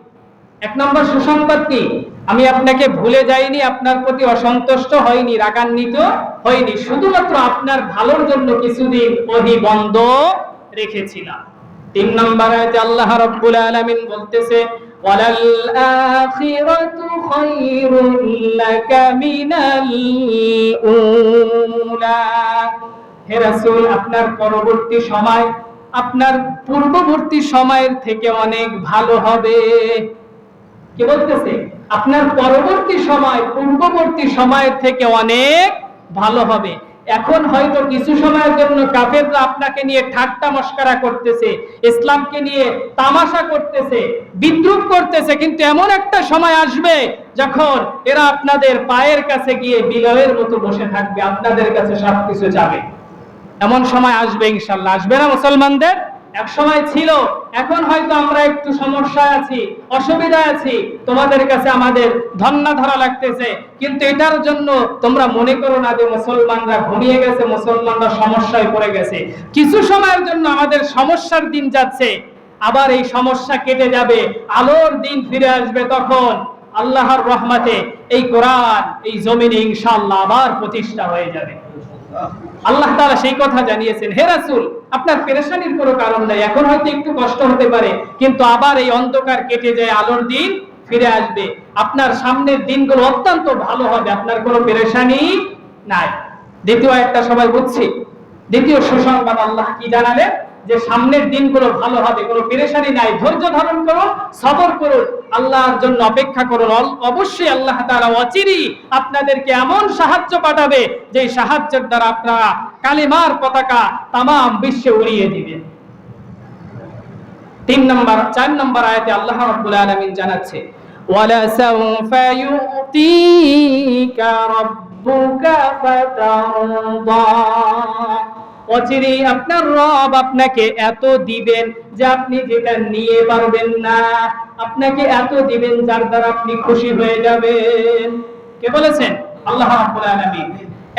এক নম্বর সুসংবাদ কি? আমি আপনাকে ভুলে যাইনি, আপনার প্রতি অসন্তুষ্ট হইনি, রাগান্বিত হইনি, শুধুমাত্র আপনার ভালোর জন্য কিছুদিন ওহী বন্ধ রেখেছিলাম। তিন নম্বর আয়াতে আল্লাহ রাব্বুল আলামিন বলতেছে, ওয়ালাল আখিরাতু খায়রুল লাকা মিনাল উলা। হে রাসূল, আপনার পরবর্তী সময় আপনার পূর্ববর্তী সময়ের থেকে অনেক ভালো হবে। কি বলতেছে? আপনার পরবর্তী সময় পূর্ববর্তী সময়ের থেকে অনেক ভালো হবে। এখন হয়তো কিছু সময়ের জন্য কাফেররা আপনাকে নিয়ে ঠাট্টা মশকরা করতেছে, ইসলামকে নিয়ে তামাশা করতেছে, বিদ্রূপ করতেছে, কিন্তু এমন একটা সময় আসবে যখন এরা আপনাদের পায়ের কাছে গিয়ে বিলয়ের মতো বসে থাকবে, আপনাদের কাছে সবকিছু যাবে। এমন সময় আসবে ইনশাআল্লাহ। আসবে না মুসলমানদের? এক সময় ছিল, এখন হয়তো আমরা একটু সমস্যায় আছি, অসুবিধায় আছি, তোমাদের কাছে আমাদের ধন্না ধরা লাগতেছে, কিন্তু এটার জন্য তোমরা মনে করো না যে মুসলমানরা ঘুমিয়ে গেছে, মুসলমানরা সমস্যায় পড়ে গেছে। কিছু সময়ের জন্য আমাদের সমস্যার দিন যাচ্ছে, আবার এই সমস্যা কেটে যাবে, আলোর দিন ফিরে আসবে। তখন আল্লাহর রহমতে এই কোরআন এই জমিনে ইনশাআল্লাহ আবার প্রতিষ্ঠা হয়ে যাবে। আল্লাহ তাআলা সেই কথা জানিয়েছেন। হে রাসূল, আপনার পেরেশানির কোনো কারণ নাই, এখন হয়তো একটু কষ্ট হতে পারে, কিন্তু আবার এই অন্ধকার কেটে যায়, আলোর দিন ফিরে আসবে, আপনার সামনের দিনগুলো অত্যন্ত ভালো হবে, আপনার কোনো পেরেশানি নাই। দ্বিতীয় একটা সবাই বুঝছি, দ্বিতীয় সুসংবাদ আল্লাহ কি জানালেন? যে সামনের দিনগুলো ভালো হবে, কোনো পেরেশানি নাই, ধৈর্য ধারণ করুন, সবর করুন, আল্লাহর জন্য অপেক্ষা করুন। অবশ্যই আল্লাহ তাআলা অচিরেই আপনাদেরকে এমন সাহায্য পাঠাবে যে সাহায্যের দ্বারা আপনারা কালিমার পতাকা তামাম বিশ্বে উড়িয়ে দিবেন। 4 নম্বর আয়াতে আল্লাহ রাব্বুল আলামিন জানাচ্ছে, ওয়ালা সাউফা ইউতিকা রাব্বুকা ফাতারদা। অচিরেই আপনার রব আপনাকে এত দিবেন যে আপনি যেটা নিয়ে পারবেন না, আপনাকে এত দিবেন যার দ্বারা আপনি খুশি হয়ে যাবেন। কে বলেছেন? আল্লাহ রাব্বুল আলামিন।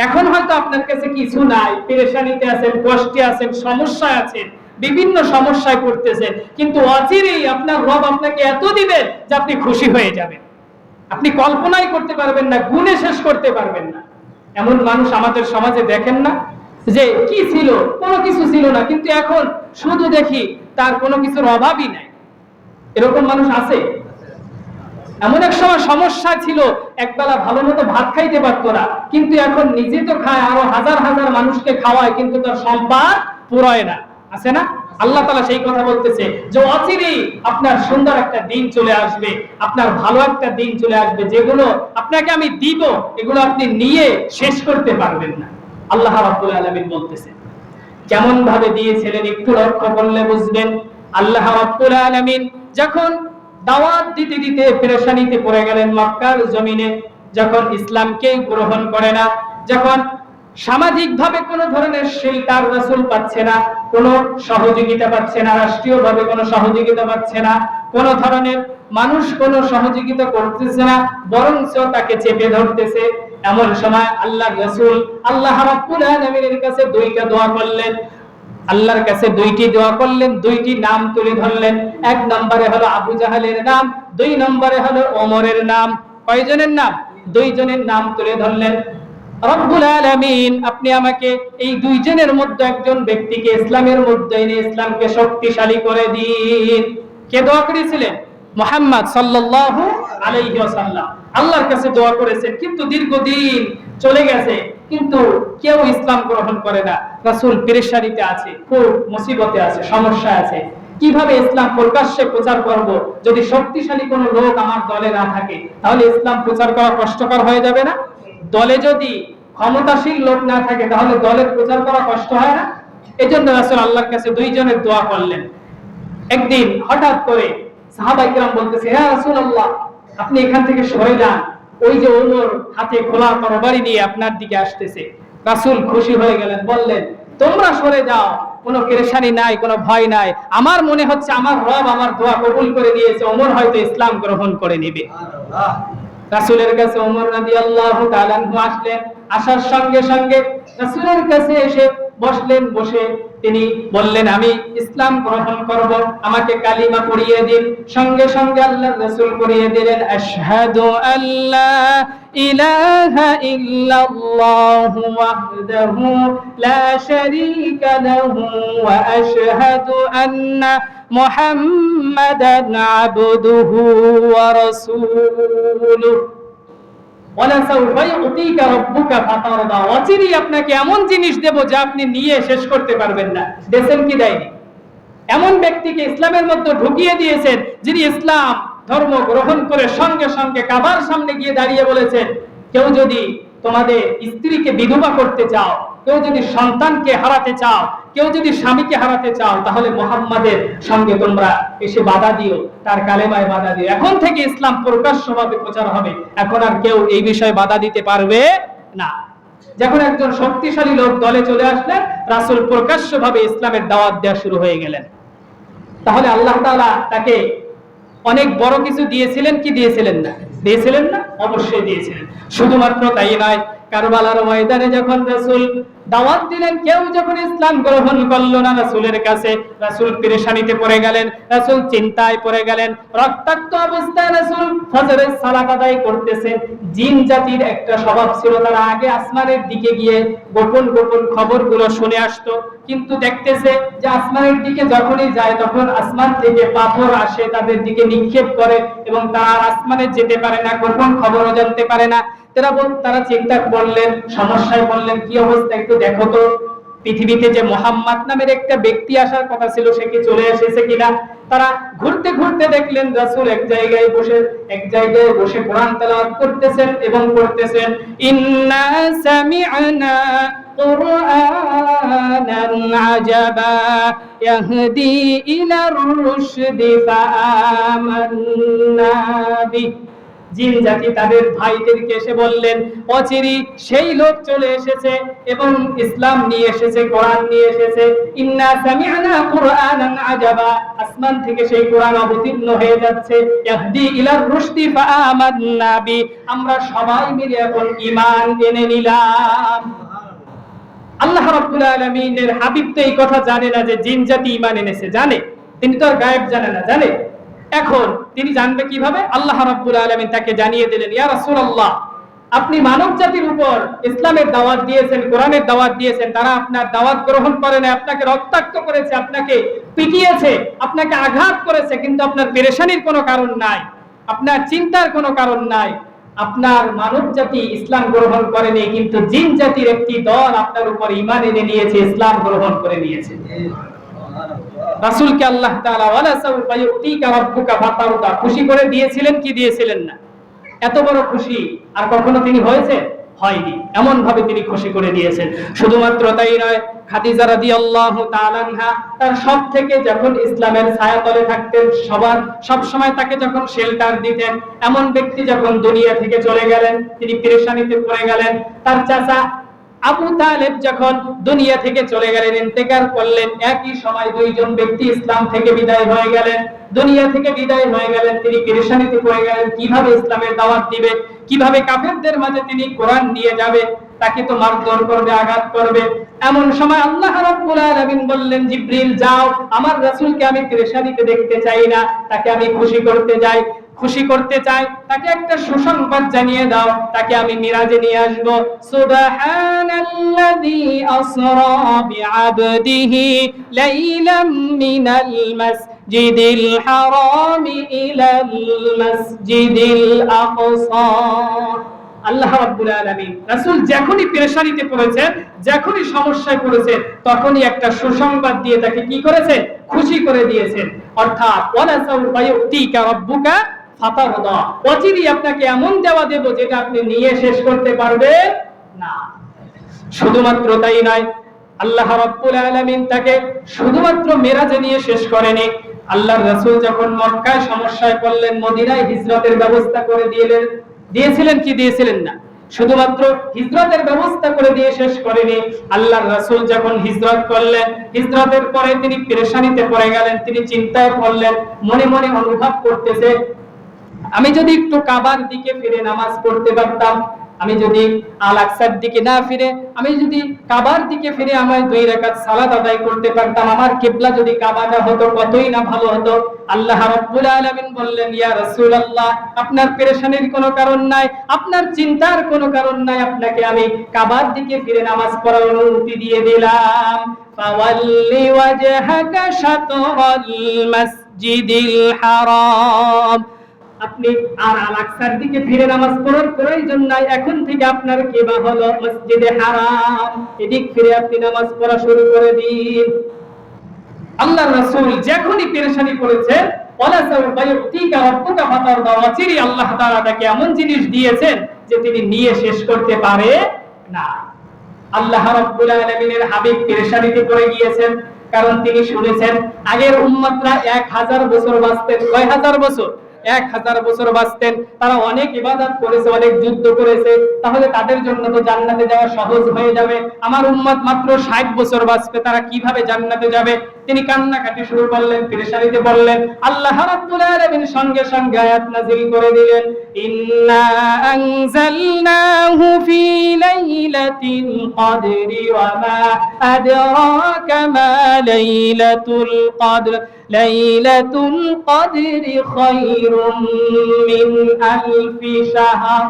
এখন হয়তো আপনার কাছে কিছু নাই, পেরেশানিতে আছেন, কষ্টে আছেন, সমস্যায় আছেন, বিভিন্ন সমস্যায় পড়তেছেন, কিন্তু অচিরেই আপনার রব আপনাকে এত দিবেন যে আপনি খুশি হয়ে যাবেন। আপনি কল্পনাই করতে পারবেন না, গুণে শেষ করতে পারবেন না। এমন মানুষ আমাদের সমাজে দেখেন না, যে কি ছিল, কোনো কিছু ছিল না, কিন্তু এখন শুধু দেখি তার কোনো কিছুর অভাবই নাই। এরকম মানুষ আছে? এমন এক সময় সমস্যা ছিল, একবেলা ভালো মতো ভাত খাইতে পারতো না, কিন্তু এখন নিজে তো খায়, আরো হাজার হাজার মানুষকে খাওয়ায়, কিন্তু তার সম্পদ পুরোয় না। আছে না? আল্লাহ তাআলা সেই কথা বলতেছে যে অচিরেই আপনার সুন্দর একটা দিন চলে আসবে, আপনার ভালো একটা দিন চলে আসবে, যেগুলো আপনাকে আমি দিব, এগুলো আপনি নিয়ে শেষ করতে পারবেন না। আল্লাহ রাব্বুল আলামিন বলতেছে, কেমন ভাবে দিয়েছিলেন একটু লক্ষ্য করলে বুঝবেন। আল্লাহ রাব্বুল আলামিন যখন দাওয়াত দিতে দিতে পেরেশানিতে পড়ে গেলেন মক্কার জমিনে, যখন ইসলামকে গ্রহণ করে না, যখন সামাজিকভাবে কোনো ধরনের শেল্টার রাসূল পাচ্ছে না, কোনো সহযোগিতা পাচ্ছে না, রাষ্ট্রীয়ভাবে কোনো সহযোগিতা পাচ্ছে না, কোনো ধরনের মানুষ কোনো সহযোগিতা করতেছে না, বরঞ্চ তাকে চেপে ধরতেছে, এমন সময় আল্লাহর রাসূল আল্লাহ রাব্বুল আলামিনের কাছে দুইটা দোয়া করলেন। আল্লাহর কাছে দুইটি দোয়া করলেন, দুইটি নাম তুলে ধরলেন। এক নম্বরে হলো আবু জাহেলের নাম, দুই নম্বরে হলো ওমরের নাম। কয়জনের নাম? দুইজনের নাম তুলে ধরলেন। রব্বুল আলামিন, আপনি আমাকে এই দুইজনের মধ্যে একজন ব্যক্তিকে ইসলামের মধ্যে এনে ইসলামকে শক্তিশালী করে দিন। কে দোয়া করেছিলেন? মুহাম্মদ সাল্লাল্লাহু আলাইহি ওয়াসাল্লাম আল্লাহর কাছে দোয়া করেছেন, কিন্তু দীর্ঘদিন চলে গেছে, কিন্তু কেউ ইসলাম গ্রহণ করে না। রাসূল পেরেশানিতে আছে, খুব মুসিবতে আছে, সমস্যা আছে। কিভাবে ইসলাম প্রকাশ্যে প্রচার করব? যদি শক্তিশালী কোনো লোক আমার দলে না থাকে, তাহলে ইসলাম প্রচার করা কষ্টকর হয়ে যাবে না? দলে যদি ক্ষমতাশীল লোক না থাকে, তাহলে দলের প্রচার করা কষ্ট হয় না? এজন্য রাসূল আল্লাহর কাছে দুইজনের দোয়া করলেন। একদিন হঠাৎ করে সাহাবায়ে কেরাম বলতেছে, ইয়া রাসূলুল্লাহ, আপনি এখান থেকে সরে যান, ওই যে ওমর হাতে খোলা তরবারি নিয়ে আপনার দিকে আসতেছে। রাসূল খুশি হয়ে গেলেন, বললেন, তোমরা সরে যাও, কোনো পেরেশানি নাই, কোনো ভয় নাই। আমার মনে হচ্ছে আমার রব আমার দোয়া কবুল করে নিয়েছে, ওমর হয়তো ইসলাম গ্রহণ করে নেবে। রাসূলের কাছে ওমর রাদিয়াল্লাহু তাআলা আনহু আসলেন। আসার সঙ্গে সঙ্গে রাসূলের কাছে এসে বসলেন। বসে তিনি বললেন, আমি ইসলাম গ্রহণ করব, আমাকে কালিমা পড়িয়ে দিন। সঙ্গে সঙ্গে আল্লাহর রাসূল পড়িয়ে দিলেন, আশহাদু আল্লা ইলাহা ইল্লাল্লাহু ওয়াহদাহু লা শারীকা লাহু ওয়া আশহাদু আন্না মুহাম্মাদান আবদুহু ওয়া রাসূলুহু। অচিরেই আপনাকে এমন জিনিস দেব যা আপনি নিয়ে শেষ করতে পারবেন না। দেন কি দেয়নি? এমন ব্যক্তিকে ইসলামের মধ্যে ঢুকিয়ে দিয়েছেন, যিনি ইসলাম ধর্ম গ্রহণ করে সঙ্গে সঙ্গে কাবার সামনে গিয়ে দাঁড়িয়ে বলেছেন, কেউ যদি তোমাদের স্ত্রীকে বিধবা করতে চাও, কেউ যদি সন্তানকে হারাতে চাও, কেউ যদি স্বামীকে হারাতে চাও, তাহলে মুহাম্মাদের সঙ্গে তোমরা এসে বাধা দিও, তার কালেমায় বাধা দিও। এখন থেকে ইসলাম প্রকাশ্যভাবে প্রচার হবে, এখন আর কেউ এই বিষয়ে বাধা দিতে পারবে না। যখন একজন শক্তিশালী লোক দলে চলে আসলেন, রাসূল প্রকাশ্যভাবে ইসলামের দাওয়াত দেওয়া শুরু হয়ে গেলেন। তাহলে আল্লাহ তাআলা তাকে অনেক বড় কিছু দিয়েছিলেন কি দিয়েছিলেন না? দিয়েছিলেন না? অবশ্যই দিয়েছিলেন। শুধুমাত্র তাই নয়, কারবালার ময়দানে যখন রাসূল দাওয়াত দিলেন, কেউ যখন ইসলাম গ্রহণ করলো না রাসূলের কাছে, রাসূল পেরেশানিতে পড়ে গেলেন, রাসূল চিন্তায় পড়ে গেলেন। রক্তাক্ত অবস্থায় রাসূল ফজরের সালাত আদায় করতেছেন। জিন জাতির একটা স্বভাব ছিল, তারা আগে আসমানের দিকে গিয়ে গোপন গোপন খবরগুলো শুনে আসতো, কিন্তু দেখতেছে যে আসমানের দিকে যখনই যায়, তখন আসমান থেকে পাথর আসে, তাদের দিকে নিক্ষেপ করে, এবং তারা আসমানে যেতে পারে না, গোপন খবরও জানতে পারে না। তারা চিন্তা করলেন, সমস্যায় পড়লেন, কি অবস্থা একটু দেখো তো, পৃথিবীতে যে মুহাম্মদ নামের একটা ব্যক্তি আসার কথা ছিল, সে কি চলে এসেছে কিনা। তারা ঘুরতে ঘুরতে দেখলেন রাসূল এক জায়গায় বসে কোরআন তেলাওয়াত করতেছেন এবং পড়তেছেন, ইন্না সামি'না কুরআনান আজাবা ইয়াহদি ইলার রুশদি ফাআমান্না বিহি। জিন জাতি তাদের ভাইদেরকে এসে বললেন, অচিরেই সেই লোক চলে এসেছে এবং ইসলাম নিয়ে এসেছে, কোরআন নিয়ে এসেছে। ইন্না সামি'না কুরআনান আজাবা, আসমান থেকে সেই কোরআন অবতীর্ণ হয়ে যাচ্ছে। ইয়াহদি ইলার রুশদি ফাআমান্না বি, আমরা সবাই মিলে এখন ঈমান এনে নিলাম। আল্লাহ রাব্বুল আলামিনের হাবিব তো এই কথা জানে না যে জিন জাতি ঈমান এনেছে, জানে? তিনি তো আর গায়েব জানে না, জানে? এখন তিনি জানবে কিভাবে? আল্লাহ রাব্বুল আলামিন তাকে জানিয়ে দিলেন, ইয়া রাসূলুল্লাহ, আপনি মানব জাতির উপর ইসলামের দাওয়াত দিয়েছেন, কোরআনের দাওয়াত দিয়েছেন, তারা আপনার দাওয়াত গ্রহণ করে না, আপনাকে রক্তাক্ত করেছে, আপনাকে পিটিয়েছে, আপনাকে আঘাত করেছে, কিন্তু আপনার পেরেশানির কোনো কারণ নাই, আপনার চিন্তার কোনো কারণ নাই। আপনার মানব জাতি ইসলাম গ্রহণ করেনি, কিন্তু জিন জাতির একটি দল আপনার উপর ঈমান এনে নিয়েছে, ইসলাম গ্রহণ করে নিয়েছে। রাসূলকে আল্লাহ তাআলা ওয়ালা সাউফা ইউতিকা রাব্বুকা ফাতারদা খুশি করে দিয়েছিলেন কি দিয়েছিলেন না? এত বড় খুশি আর কখনো তিনি হয়েছে? হয়নি। এমন ভাবে তিনি খুশি করে দিয়েছেন। শুধুমাত্র তাই নয়, খাদিজা রাদিয়াল্লাহু তাআলা আনহা তার সব থেকে যখন ইসলামের ছায়াতলে থাকতেন, সব সময় তাকে যখন শেল্টার দিতেন, এমন ব্যক্তি যখন দুনিয়া থেকে চলে গেলেন, তিনি পেরেশানিতে পড়ে গেলেন, তার চাচা আবু তালেব যখন দুনিয়া থেকে চলে গেলেন, ইন্তেকাল করলেন, একই সময় দুইজন ব্যক্তি ইসলাম থেকে বিদায় হয়ে গেলেন, দুনিয়া থেকে বিদায় হয়ে গেলেন। তিনি পেরেশানিতে পড়ে গেলেন, কিভাবে ইসলামের দাওয়াত দিবে, কিভাবে কাফেরদের মাঝে তিনি কোরআন নিয়ে যাবে, তাকে তো মারধর করবে, আঘাত করবে। এমন সময় আল্লাহ রাব্বুল আলামিন বললেন, জিবরিল যাও, আমার রাসূলকে আমি পেরেশানিতে দেখতে চাই না, তাকে আমি খুশি করতে চাই, তাকে একটা সুসংবাদ জানিয়ে দাও, তাকে আমি মিরাজে নিয়ে আসব। সুবহানাল্লাযী আসরা বিআবদিহি লাইলাম মিনাল মাসজিদিল হারামি ইলাল মাসজিদিল আকসা। আল্লাহ রাব্বুল আলামিন রাসূল যখনই পেরেশানিতে পড়েছেন, যখনই সমস্যায় পড়েছেন, তখনই একটা সুসংবাদ দিয়ে তাকে কি করেছেন? খুশি করে দিয়েছেন। অর্থাৎ ওয়ালা সাউফা ইউতিকা রাব্বুকা ফাতারদা, অচিরেই আপনাকে এমন দেওয়া দেব যেটা আপনি নিয়ে শেষ করতে পারবেন না। শুধুমাত্র তাই নয়, আল্লাহ রাব্বুল আলামিন তাকে শুধুমাত্র মেরাজে নিয়ে শেষ করেনি। আল্লাহর রাসূল যখন মক্কায় সমস্যায় পড়লেন, মদিনায় হিজরতের ব্যবস্থা করে দিয়েছিলেন কি দিয়েছিলেন না? শুধুমাত্র হিজরতের ব্যবস্থা করে দিয়ে শেষ করেনি। আল্লাহর রাসূল যখন হিজরত করলেন, হিজরতের পরে তিনি পেরেশানিতে পড়ে গেলেন, তিনি চিন্তায় পড়লেন, মনে মনে অনুভব করতেছে, আমি যদি একটু কাবার দিকে ফিরে নামাজ পড়তে পারতাম, আমি যদি আল আকসার দিকে না ফিরে, আমি যদি কাবার দিকে ফিরে আমার 2 রাকাত সালাত আদায় করতে পারতাম, আমার কিবলা যদি কাবাটা হতো, কতই না ভালো হতো। আল্লাহ রাব্বুল আলামিন বললেন, ইয়া রাসূলুল্লাহ, আপনার পেরেশানির কোনো কারণ নাই, আপনার চিন্তার কোনো কারণ নাই, আপনাকে আমি কাবার দিকে ফিরে নামাজ পড়ার অনুমতি দিয়ে দিলাম। ফাওয়াল্লি ওয়াজহাকা শাতরাল মাসজিদিল হারাম, আপনি আর আল আকসার দিকে ফিরে নামাজ পড়ার প্রয়োজন নাই, এখন থেকে আপনার কিবা হলো মসজিদে হারাম, এদিক ফিরে আপনি নামাজ পড়া শুরু করে দিন। আল্লাহর রাসূল যখনই পেরেশানি করেছে, ওয়ালা সাউফা ইউতিকা রাব্বুকা ফাতারদা, অচিরেই আল্লাহ তাআলা তাকে এমন জিনিস দিয়েছেন যে তিনি নিয়ে শেষ করতে পারে না। আল্লাহ রাব্বুল আলামিনের হাবিব পেরেশানিতে পড়ে গিয়েছেন, কারণ তিনি শুনেছেন আগের উম্মতরা 1000 বছর বাঁচতেন। কয় হাজার বছর? 1000 বছর বাঁচতেন। তারা অনেক ইবাদত করেছে, অনেক যুদ্ধ করেছে, তাহলে তাদের জন্য তো জান্নাতে যাওয়া সহজ হয়ে যাবে। আমার উম্মত মাত্র 60 বছর বাঁচবে, তারা কিভাবে জান্নাতে যাবে? তিনি কান্নাকাটি শুরু করলেন, পেরেশানিতে পড়লেন। আল্লাহ রাব্বুল আলামিন সঙ্গে সঙ্গে আয়াত নাযিল করে দিলেন, ইন্না আনজালনাহু ফি লাইলাতিল কদরি ওয়া মা আদরাকা মা লাইলাতুল কদর লাইলাতুল কদরি খায়রুম মিন আলফি শাহর।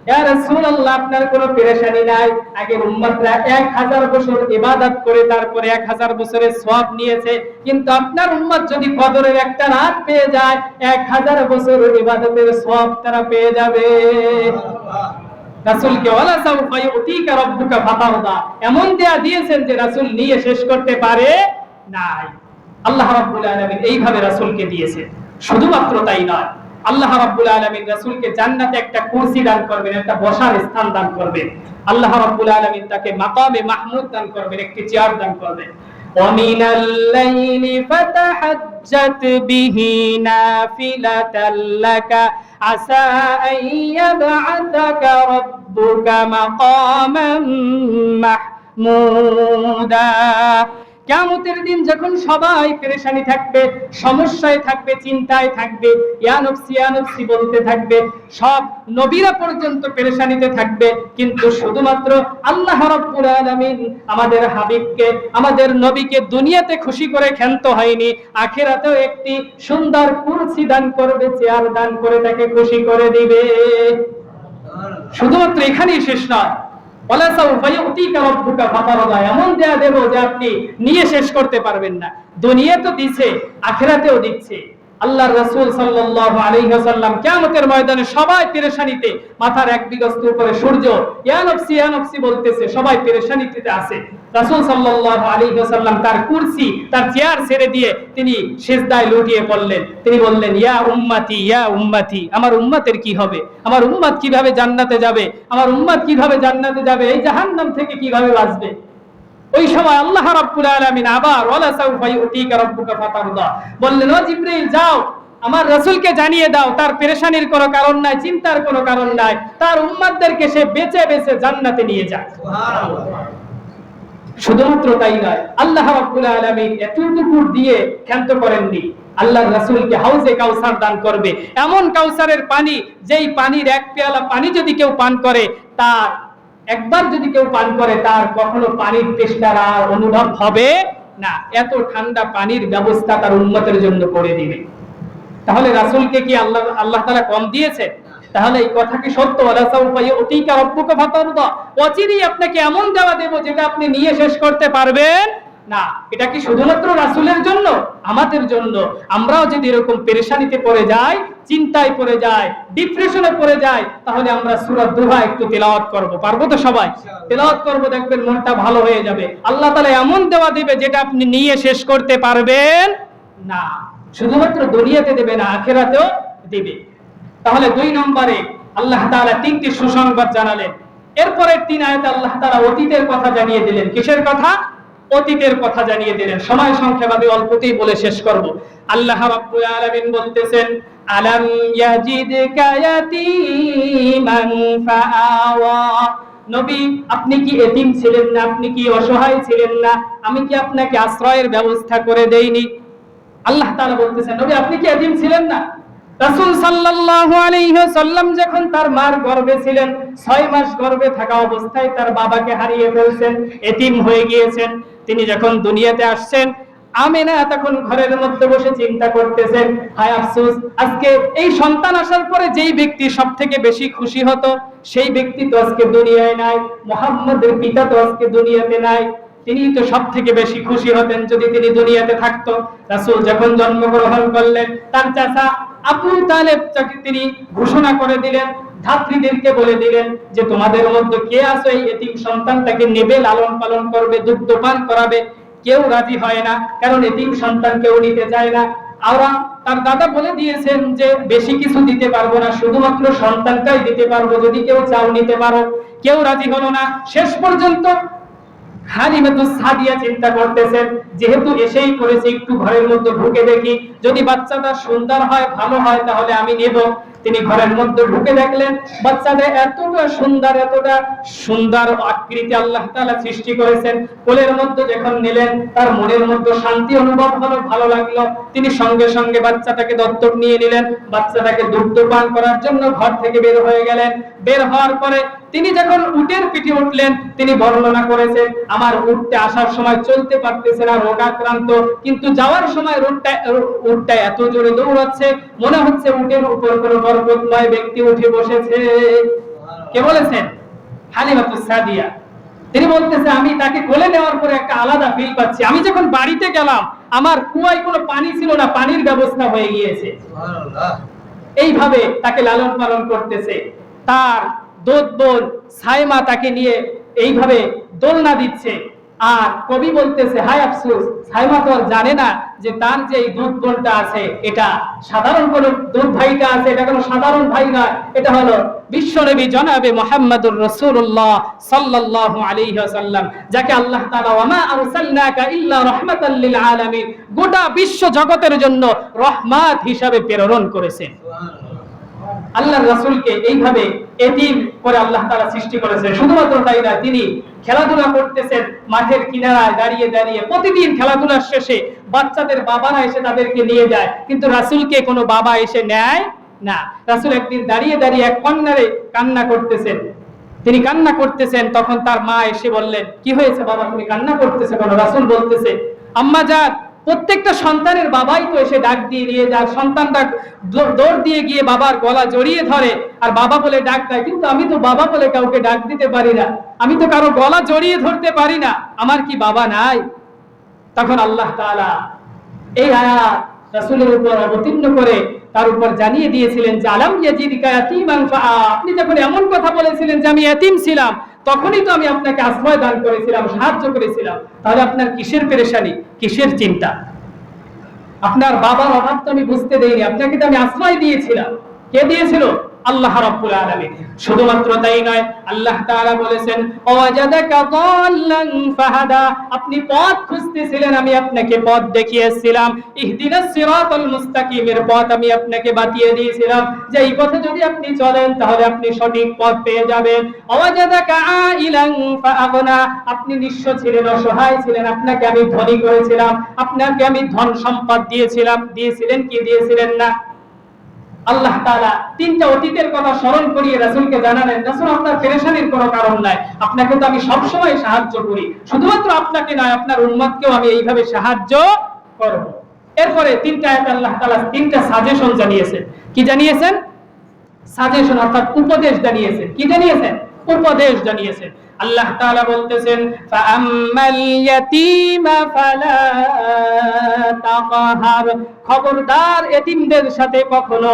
ইয়া রাসূলুল্লাহ, আপনার কোনো পেরেশানি নাই। আগের উম্মতরা 1000 বছর ইবাদত করে তারপরে 1000 বছরের সওয়াব নিয়েছে, কিন্তু আপনার উম্মত যদি কদরের একটা রাত পেয়ে যায়, 1000 বছরের ইবাদতের সওয়াব তারা পেয়ে যাবে। রাসূলকে ওয়ালা সাউফা ইউতিকা রাব্বুকা ফাতারদা এমন দেয়া দিয়েছেন যে রাসূল নিয়ে শেষ করতে পারে নাই। আল্লাহ রাব্বুল আলামিন এইভাবে রাসূলকে দিয়েছেন। শুধুমাত্র তাই নয়, আল্লাহ রাব্বুল আলামিন রাসূলকে জান্নাতে একটা কুরসি দান করবেন, একটা বসার স্থান দান করবেন। আল্লাহ রাব্বুল আলামিন তাকে মাকামে মাহমুদ দান করবেন, একটি চেয়ার দান করবেন। وَمِنَ اللَّيْلِ فَتَهَجَّتْ بِهِ نَافِلَةً لَكَ عَسَى أَن يَبْعَثَكَ رَبُّكَ مَقَامًا مَحْمُودًا। কিয়ামতের দিন যখন সবাই পেরেশানি থাকবে, সমস্যায় থাকবে, চিন্তায় থাকবে, ইয়া নফসি বলতে থাকবে, সব নবীরা পর্যন্ত পেরেশানিতে থাকবে, কিন্তু শুধুমাত্র আল্লাহ রাব্বুল আলামিন আমাদের হাবিবকে, আমাদের নবীকে দুনিয়াতে খুশি করে ক্ষান্ত হয়নি, আখিরাতেও একটি সুন্দর কুরসি দান করবে, চেয়ার দান করে তাকে খুশি করে দিবে। শুধুমাত্র এখানেই শেষ নয়, ওয়ালা সাউফা ইউতিকা রাব্বুকা ফাতারদা, এমন দেয়া দেব যে আপনি নিয়ে শেষ করতে পারবেন না। দুনিয়া তো দিছে, আখিরাতেও দিচ্ছে। আল্লাহর রাসূল সাল্লাল্লাহু আলাইহি ওয়াসাল্লাম কিয়ামতের ময়দানে সবাই পেরেশানিতে, মাথার এক বিগস্ত উপরে সূর্য ইয়া নফসি বলতেছে, সবাই পেরেশানিতে আছে। রাসূল সাল্লাল্লাহু আলাইহি ওয়াসাল্লাম তার কুরসি, তার চেয়ার ছেড়ে দিয়ে তিনি সিজদায় লুটিয়ে পড়লেন। তিনি বললেন, ইয়া উম্মতি, আমার উম্মতের কি হবে? আমার উম্মত কিভাবে জান্নাতে যাবে? আমার উম্মত কিভাবে জান্নাতে যাবে? এই জাহান্নাম থেকে কিভাবে বাঁচবে? ওই সময় আল্লাহ রাব্বুল আলামিন আবার ওয়ালা সাউফা ইউতিকা রাব্বুকা ফাতারদা বললেন, ও জিবরিল যাও, আমার রাসূলকে জানিয়ে দাও তার পেরেশানির কোনো কারণ নাই, চিন্তার কোনো কারণ নাই, তার উম্মতদেরকে সে বেঁচে বেঁচে জান্নাতে নিয়ে যায়। সুবহানাল্লাহ। শুধুমাত্র তাই নয়, আল্লাহ রাব্বুল আলামিন এতটুকু দিয়ে ক্ষান্ত করেননি, আল্লাহর রাসূলকে হাউজে কাউসার দান করবে, এমন কাউসারের পানি, যেই পানির এক পেয়ালা পানি যদি কেউ পান করে, তার একবার যদি কেউ পান করে, তার কখনো পানির তেষ্টার আর অনুভব হবে না। এত ঠান্ডা পানির ব্যবস্থা তার উম্মতের জন্য করে দিবে। তাহলে রাসূলকে কি আল্লাহ তাআলা কম দিয়েছে? তাহলে এই কথা কি সত্য? ওয়ালা সাউফা ইউতিকা রাব্বুকা ফাতারদা, অচিরেই আপনাকে এমন দেওয়া দেব যেটা আপনি নিয়ে শেষ করতে পারবেন না। এটা কি শুধুমাত্র রাসূলের জন্য? আমাদের জন্য। আমরাও যদি এরকম পেরেশানিতে পড়ে যাই, চিন্তায় পড়ে যাই, ডিপ্রেশনে পড়ে যাই, তাহলে আমরা সূরা দুহা একটু তেলাওয়াত করব। পারবো তো সবাই? তেলাওয়াত করব, দেখবেন মনটা ভালো হয়ে যাবে। আল্লাহ তাআলা এমন দেওয়া দিবে যেটা আপনি নিয়ে শেষ করতে পারবেন না। শুধুমাত্র দুনিয়াতে দেবে না, আখিরাতেও দিবে। তাহলে 2 নম্বরে আল্লাহ তাআলা 3টি সুসংবাদ জানালেন। এরপরের 3 আয়াতে আল্লাহ তাআলা অতীতের কথা জানিয়ে দিলেন। কিসের কথা? অতীতের কথা জানিয়ে দিলেন। সময় সংক্ষেপে আমি অল্পতেই বলে শেষ করব। আল্লাহ রাব্বুল আলামিন বলতেছেন, আলাম ইয়াজিদকা ইয়াতীমান ফাআওয়া, নবী আপনি কি এতিম ছিলেন না? আপনি কি অসহায় ছিলেন না? আমি কি আপনাকে আশ্রয়ের ব্যবস্থা করে দেইনি? আল্লাহ তাআলা বলতেছেন, নবী আপনি কি এতিম ছিলেন না? রাসূল সাল্লাল্লাহু আলাইহি ওয়াসাল্লাম যখন তার মার গর্ভে ছিলেন, 6 মাস গর্ভে থাকা অবস্থায় তার বাবাকে হারিয়ে ফেলছেন, এতিম হয়ে গিয়েছেন। তিনি যখন দুনিয়াতে আসছেন, আমিনা তখন ঘরের মধ্যে বসে চিন্তা করতেছেন, হায় আফসোস, আজকে এই সন্তান আসার পরে যেই ব্যক্তি সবথেকে বেশি খুশি হতো, সেই ব্যক্তি তো আজকে দুনিয়ায় নাই। মুহাম্মদের পিতা তো আজকে দুনিয়াতে নাই। তিনি তো সবথেকে বেশি খুশি হতেন যদি তিনি দুনিয়াতে থাকতো। রাসূল যখন জন্মগ্রহণ করলেন, তার চাচা আবু তালেব তিনি ঘোষণা করে দিলেন, ধাত্রীদেরকে বলে দিলেন যে তোমাদের মধ্যে কে আছে এই এতিম সন্তানটাকে নেবে, লালন পালন করবে, দুগ্ধ পান করাবে। কেউ রাজি হয় না, কারণ এতিম সন্তান কেউ নিতে চায় না। আর তার দাদা বলে দিয়েছেন যে বেশি কিছু দিতে পারবো না, শুধুমাত্র সন্তানটাই দিতে পারবো, যদি কেউ চাও নিতে পারো। কেউ রাজি হলো না। শেষ পর্যন্ত হালিমাতুস সাদিয়া চিন্তা করতেছেন, যেহেতু এসেই করেছে, একটু ঘরের মধ্যে ঢুকে দেখি, যদি বাচ্চাটা সুন্দর হয়, ভালো হয়, তাহলে আমি নেব। তিনি ঘরের মধ্যে ঢুকে দেখলেন বাচ্চাটা এতটা সুন্দর আকৃতি আল্লাহ তাআলা সৃষ্টি করেছেন। কোলের মধ্যে যখন নিলেন, তার মনের মধ্যে শান্তি অনুভব হলো, ভালো লাগলো। তিনি সঙ্গে সঙ্গে বাচ্চাটাকে দত্তক নিয়ে নিলেন। বাচ্চাটাকে দুগ্ধ পান করার জন্য ঘর থেকে বের হয়ে গেলেন। বের হওয়ার পরে তিনি যখন উটের পিঠে উঠলেন, তিনি বর্ণনা করেছেন, আমার উটটা আসার সময় চলতে পারতেছে না, রোগাক্রান্ত, কিন্তু যাওয়ার সময় উটটা এত জোরে দৌড়াচ্ছে, মনে হচ্ছে উটের উপর কোনো বরকতময় ব্যক্তি উঠে বসেছে। কে বলেছেন? হালিমাতুস সাদিয়া। তিনি বলতেছে, আমি তাকে কোলে নেওয়ার পরে একটা আলাদা ফিল পাচ্ছি। আমি যখন বাড়িতে গেলাম, আমার কুয়ায় কোনো পানি ছিল না, পানির ব্যবস্থা হয়ে গিয়েছে। সুবহানাল্লাহ। এইভাবে তাকে লালন পালন করতেছে। তার দুধ বোন সাইমা তাকে নিয়ে এইভাবে দোলনা দিচ্ছে। আর কবি বলতেছে, হায় আফসোস, সাইমা তো আর জানে না যে তার যে এই দুধ বোনটা আছে, এটা সাধারণ কোন দুধ ভাইটা আছে, এটা কোনো সাধারণ ভাই না, এটা হলো বিশ্বনবী জনাবে মুহাম্মদুর রাসূলুল্লাহ সাল্লাল্লাহু আলাইহি ওয়াসাল্লাম, যাকে আল্লাহ তাআলা ওয়ামা আরসালনাকা ইল্লা রাহমাতাল লিল আলামিন, গোটা বিশ্ব জগতের জন্য রহমত হিসাবে প্রেরণ করেছেন। আল্লাহর রাসূলকে এইভাবে এতিম করে আল্লাহ তাআলা সৃষ্টি করেছেন। শুধুমাত্র তাই না, তিনি খেলাধুলা করতেছেন মাঠের কিনারায় দাঁড়িয়ে দাঁড়িয়ে। প্রতিদিন খেলাধুলার শেষে বাচ্চাদের বাবারা এসে তাদেরকে নিয়ে যায়, কিন্তু রাসূলকে কোনো বাবা এসে নেয় না। রাসূল একদিন দাঁড়িয়ে দাঁড়িয়ে এক কর্নারে কান্না করতেছেন। তিনি কান্না করতেছেন, তখন তার মা এসে বললেন, কি হয়েছে বাবা, তুমি কান্না করতেছো কেন? রাসূল বলতেছে, আম্মা জান, প্রত্যেকটা সন্তানের বাবাই তো এসে ডাক দিয়ে নিয়ে যায়, সন্তানটা দৌড় দিয়ে গিয়ে বাবার গলা জড়িয়ে ধরে আর বাবা বলে ডাক দেয়, কিন্তু আমি তো বাবা বলে কাউকে ডাক দিতে পারি না, আমি তো কারো গলা জড়িয়ে ধরতে পারি না, আমার কি বাবা নাই? তখন আল্লাহ তাআলা এই আয়াত রাসূলের উপর অবতীর্ণ করে তার উপর জানিয়ে দিয়েছিলেন যে আলাম ইয়াজিদিকা ইয়াতীমান ফাআ, আপনি যখন এমন কথা বলেছিলেন যে আমি এতিম ছিলাম, তখনই তো আমি আপনাকে আশ্রয় দান করেছিলাম, সাহায্য করেছিলাম, তাহলে আপনার কিসের পেরেশানি, কিসের চিন্তা? আপনার বাবার অভাব তো আমি বুঝতে দেইনি, আপনাকে তো আমি আশ্রয় দিয়েছিলাম। কে দিয়েছিল? আল্লাহ রাব্বুল আলামিন। শুধুমাত্র তাই নয়, আল্লাহ তাআলা বলেছেন ওয়াজাদাকা দাল্লান ফাহাদা, আপনি পথ খুঁজতেছিলেন, আমি আপনাকে পথ দেখিয়েছিলাম। ইহদিনাস সিরাতাল মুস্তাকিমের পথ আমি আপনাকে বাতিয়ে দিয়েছিলাম, যে এই পথে যদি আপনি চলেন তাহলে আপনি সঠিক পথ পেয়ে যাবেন। ওয়াজাদাকা আইলান ফাআগনা, আপনি নিঃস্ব ছিলেন, অসহায় ছিলেন, আপনাকে আমি ধনী করেছিলাম, আপনাকে আমি ধন সম্পদ দিয়েছিলাম। দিয়েছিলেন কি দিয়েছিলেন না? আল্লাহ তাআলা তিনটা অতীতের কথা স্মরণ করিয়ে রাসূলকে জানালেন, রাসূল আপনার পেরেশানির কোনো কারণ নাই, আপনাকে তো আমি সব সময় সাহায্য করি, শুধুমাত্র আপনাকে নয় আপনার উম্মতকেও আমি এইভাবে সাহায্য করব। এরপরে তিনটা আয়াত আল্লাহ তাআলা তিনটা সাজেশন জানিয়েছেন। কি জানিয়েছেন? সাজেশন অর্থাৎ উপদেশ জানিয়েছেন। কি জানিয়েছেন? উপদেশ জানিয়েছেন। আল্লাহ তাআলা বলতেছেন ফাআম্মাল ইয়াতীমা ফালা তাকহার, খবরদার এতিমদের সাথে কখনো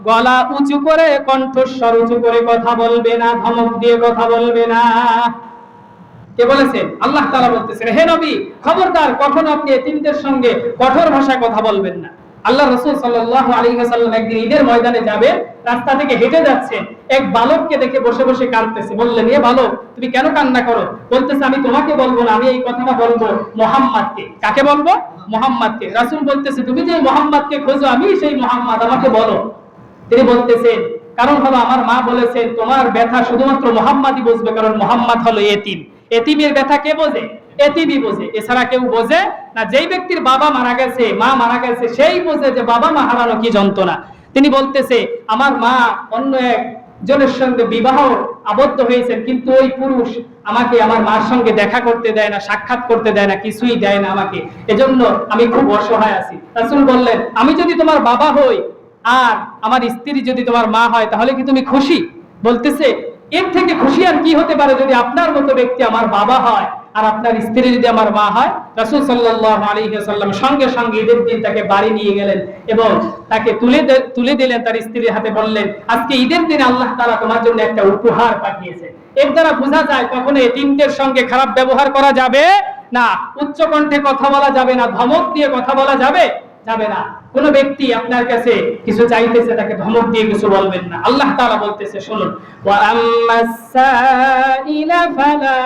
গলা উঁচু করে, কণ্ঠস্বর উঁচু করে কথা বলবে না, ধমক দিয়ে কথা বলবে না। কে বলেছেন? আল্লাহ তাআলা বলতেছেন হে নবী, খবরদার কখনো আপনি এতিমদের সঙ্গে কঠোর ভাষায় কথা বলবেন না। আল্লাহ রাসূল সাল্লাল্লাহু আলাইহি ওয়াসাল্লাম একদিন ঈদের ময়দানে যাবেন, রাস্তা থেকে হেঁটে যাচ্ছেন, এক বালককে দেখে বসে বসে কাঁদতেছে। বললেন এ বালক, তুমি কেন কান্না করো? বলতেছে আমি তোমাকে বলবো না, আমি এই কথাটা বলবো মুহাম্মাদকে। কাকে বলবো? মুহাম্মাদকে। রাসূল বলতেছে তুমি যে মুহাম্মাদকে খোঁজো, আমি সেই মুহাম্মাদ, আমাকে বলো। তিনি বলতেছেন কারণ হলো আমার মা বলেছেন তোমার ব্যথা শুধুমাত্র মুহাম্মাদই বুঝবে, কারণ মুহাম্মাদ হলো এতিম। এতিমের ব্যথা কে বোঝে? এতিমই বোঝে, এছাড়া কেউ বোঝে না। যেই ব্যক্তির বাবা মারা গেছে, মা মারা গেছে, সেই বোঝে যে বাবা মা হারানো কি যন্ত্রণা। তিনি বলতেছে আমার মা অন্য এক জনের সঙ্গে বিবাহ আবদ্ধ হয়েছেন, কিন্তু ওই পুরুষ আমাকে আমার মার সঙ্গে দেখা করতে দেয় না, সাক্ষাৎ করতে দেয় না, কিছুই দেয় না আমাকে, এজন্য আমি খুব অসহায় আছি। রাসূল বললেন আমি যদি তোমার বাবা হই আর আমার স্ত্রী যদি তোমার মা হয়, তাহলে কি তুমি খুশি? বলতেছে এর থেকে খুশি আর কি হতে পারে যদি আপনার মতো ব্যক্তি আমার বাবা হয় আর আপনার স্ত্রী যদি আমার মা হয়। রাসূল সাল্লাল্লাহু আলাইহি ওয়াসাল্লাম সঙ্গে সঙ্গে ঈদের দিন তাকে বাড়ি নিয়ে গেলেন এবং তাকে তুলে দিলেন তার স্ত্রীর হাতে। বললেন আজকে ঈদের দিন আল্লাহ তাআলা তোমার জন্য একটা উপহার পাঠিয়েছে। এর দ্বারা বোঝা যায় কখনো এতিমদের সঙ্গে খারাপ ব্যবহার করা যাবে না, উচ্চ কণ্ঠে কথা বলা যাবে না, ধমক দিয়ে কথা বলা যাবে না। কোন ব্যক্তি আপনার কাছে কিছু চাইতেছে তাকে ধমক দিয়ে কিছু বলবেন না। আল্লাহ তাআলা বলতেছে শুনুন ওয়া আম্মাস সাইলা ফালা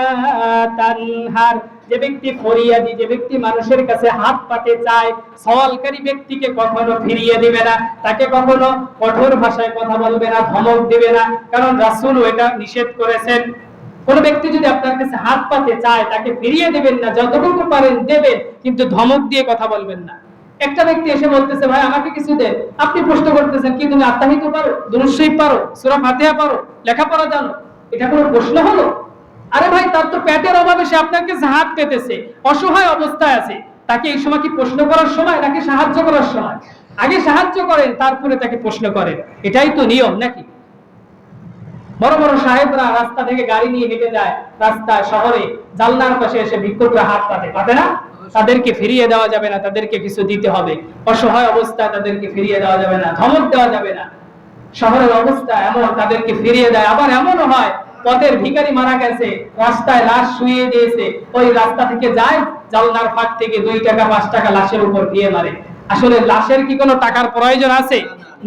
তানহার, যে ব্যক্তি ফরিয়াদি, যে ব্যক্তি মানুষের কাছে হাত পাতে চায়, সওয়ালকারী ব্যক্তিকে কখনো ফিরিয়ে দিবে না, তাকে কখনো কঠোর ভাষায় কথা বলবে না, ধমক দিবে না, কারণ রাসূল এটা নিষেধ করেছেন। কোন ব্যক্তি যদি আপনার কাছে হাত পাতে চায় তাকে ফিরিয়ে দিবেন না, যতটুকু পারেন দেবেন, কিন্তু ধমক দিয়ে কথা বলবেন না। একটা ব্যক্তি এসে বলতেছে ভাই আমাকে কিছু দেন, আপনি প্রশ্ন করতেছেন কি তুমি আত্মাহিত পারো, দুরূদ শরীফ পারো, সূরা ফাতিহা পারো, লেখাপড়া জানো? এটা কোনো প্রশ্ন হলো? আরে ভাই তার তো পেটের অভাবে সে আপনার কাছে হাত পেতেছে, অসহায় অবস্থায় আছে, তাকে এই সময় কি প্রশ্ন করার সময় নাকি সাহায্য করার সময়? আগে সাহায্য করেন তারপরে তাকে প্রশ্ন করেন, এটাই তো নিয়ম নাকি? বড় বড় সাহেবরা রাস্তা থেকে গাড়ি নিয়ে হেঁটে যায়, রাস্তায় শহরে জানলার পাশে এসে ভিক্ষুকরা হাত পাতে না? তাদেরকে ফিরিয়ে দেওয়া যাবে না, তাদেরকে কিছু দিতে হবে। অসহায় অবস্থায় তাদেরকে ফিরিয়ে দেওয়া যাবে না, ধমক দেওয়া যাবে না। শহরের অবস্থা এমন, তাদেরকে ফিরিয়ে দেয়। আবার এমনও হয় পথের ভিখারি মারা গেছে, রাস্তায় লাশ শুইয়ে দিয়েছে, ওই রাস্তা থেকে যায় জানলার ফাঁক থেকে 2 টাকা 5 টাকা লাশের উপর দিয়ে মারে। আসলে লাশের কি কোনো টাকার প্রয়োজন আছে?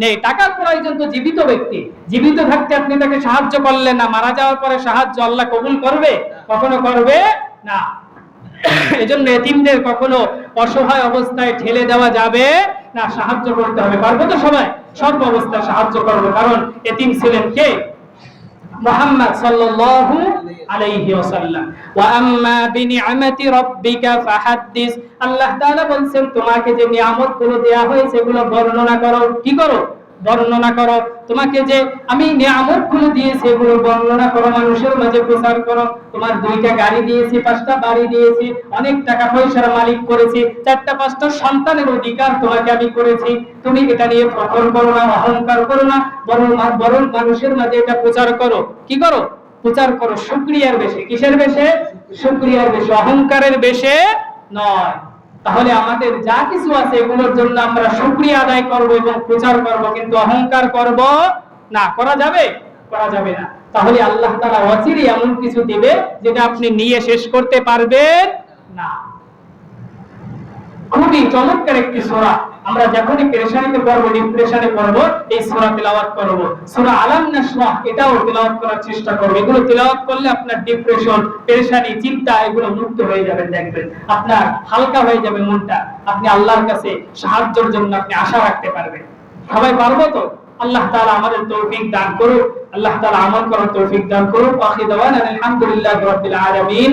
নেই। টাকার প্রয়োজন তো জীবিত ব্যক্তি, জীবিত থাকতে আপনি তাকে সাহায্য করলেন না, মারা যাওয়ার পরে সাহায্য আল্লাহ কবুল করবে? কখনো করবে না। এজন্য এতিমদের কখনো অসহায় অবস্থায় ঠেলে দেওয়া যাবে না, সাহায্য করতে হবে। পারবো তো সবাই? সব অবস্থায় সাহায্য করবো, কারণ এতিম ছিলেন কে? মুহাম্মদ সাল্লাল্লাহু আলাইহি ওয়াসাল্লাম। ওয়া আম্মা বিনিআমাতি রাব্বিকা ফাহাদ্দিস, আল্লাহ তাআলা বলেন তোমাকে যে নিয়ামতগুলো দেয়া হয়েছে এগুলো বর্ণনা করো। কি করো? বর্ণনা করো, তোমাকে যে আমি নিয়ামতগুলো দিয়েছি এগুলো বর্ণনা করো, মানুষের মাঝে প্রচার করো। তোমার 2টা গাড়ি দিয়েছি, 5টা বাড়ি দিয়েছি, অনেক টাকা পয়সার মালিক করেছি, 4টা 5টা সন্তানের অধিকার তোমাকে আমি করেছি, তুমি এটা নিয়ে ফখর করো না, অহংকার করো না, বরং মানুষের মাঝে এটা প্রচার করো। কি করো? প্রচার করো শুকরিয়ার বেশে। কিসের বেশে? শুকরিয়ার বেশে, অহংকারের বেশে নয়। তাহলে আমাদের যা কিছু আছে এগুলোর জন্য আমরা শুকরিয়া আদায় করব এবং প্রচার করব, কিন্তু অহংকার করব না। করা যাবে? করা যাবে না। তাহলে আল্লাহ তাআলা অচিরে এমন কিছু দিবে যেটা আপনি নিয়ে শেষ করতে পারবেন না। খুবই চমৎকার একটি সূরা। আমরা যখনই পেরেশানিতে পড়ব, ডিপ্রেশনে পড়ব, এই সূরা তেলাওয়াত করব। সূরা আলাম নাশরাহ এটাও তেলাওয়াত করার চেষ্টা করব। এগুলো তেলাওয়াত করলে আপনার ডিপ্রেশন, পেরেশানি, চিন্তা এগুলো মুক্ত হয়ে যাবে। দেখবেন আপনার হালকা হয়ে যাবে মনটা। আপনি আল্লাহর কাছে সাহায্যের জন্য আপনি আশা রাখতে পারবেন। সবাই পারবো তো? আল্লাহ তাআলা আমাদের তৌফিক দান করুন। আল্লাহ তাআলা আমল করার তৌফিক দান করুন। ওয়া আখিরু দাওয়ানা আলহামদুলিল্লাহি রাব্বিল আলামিন।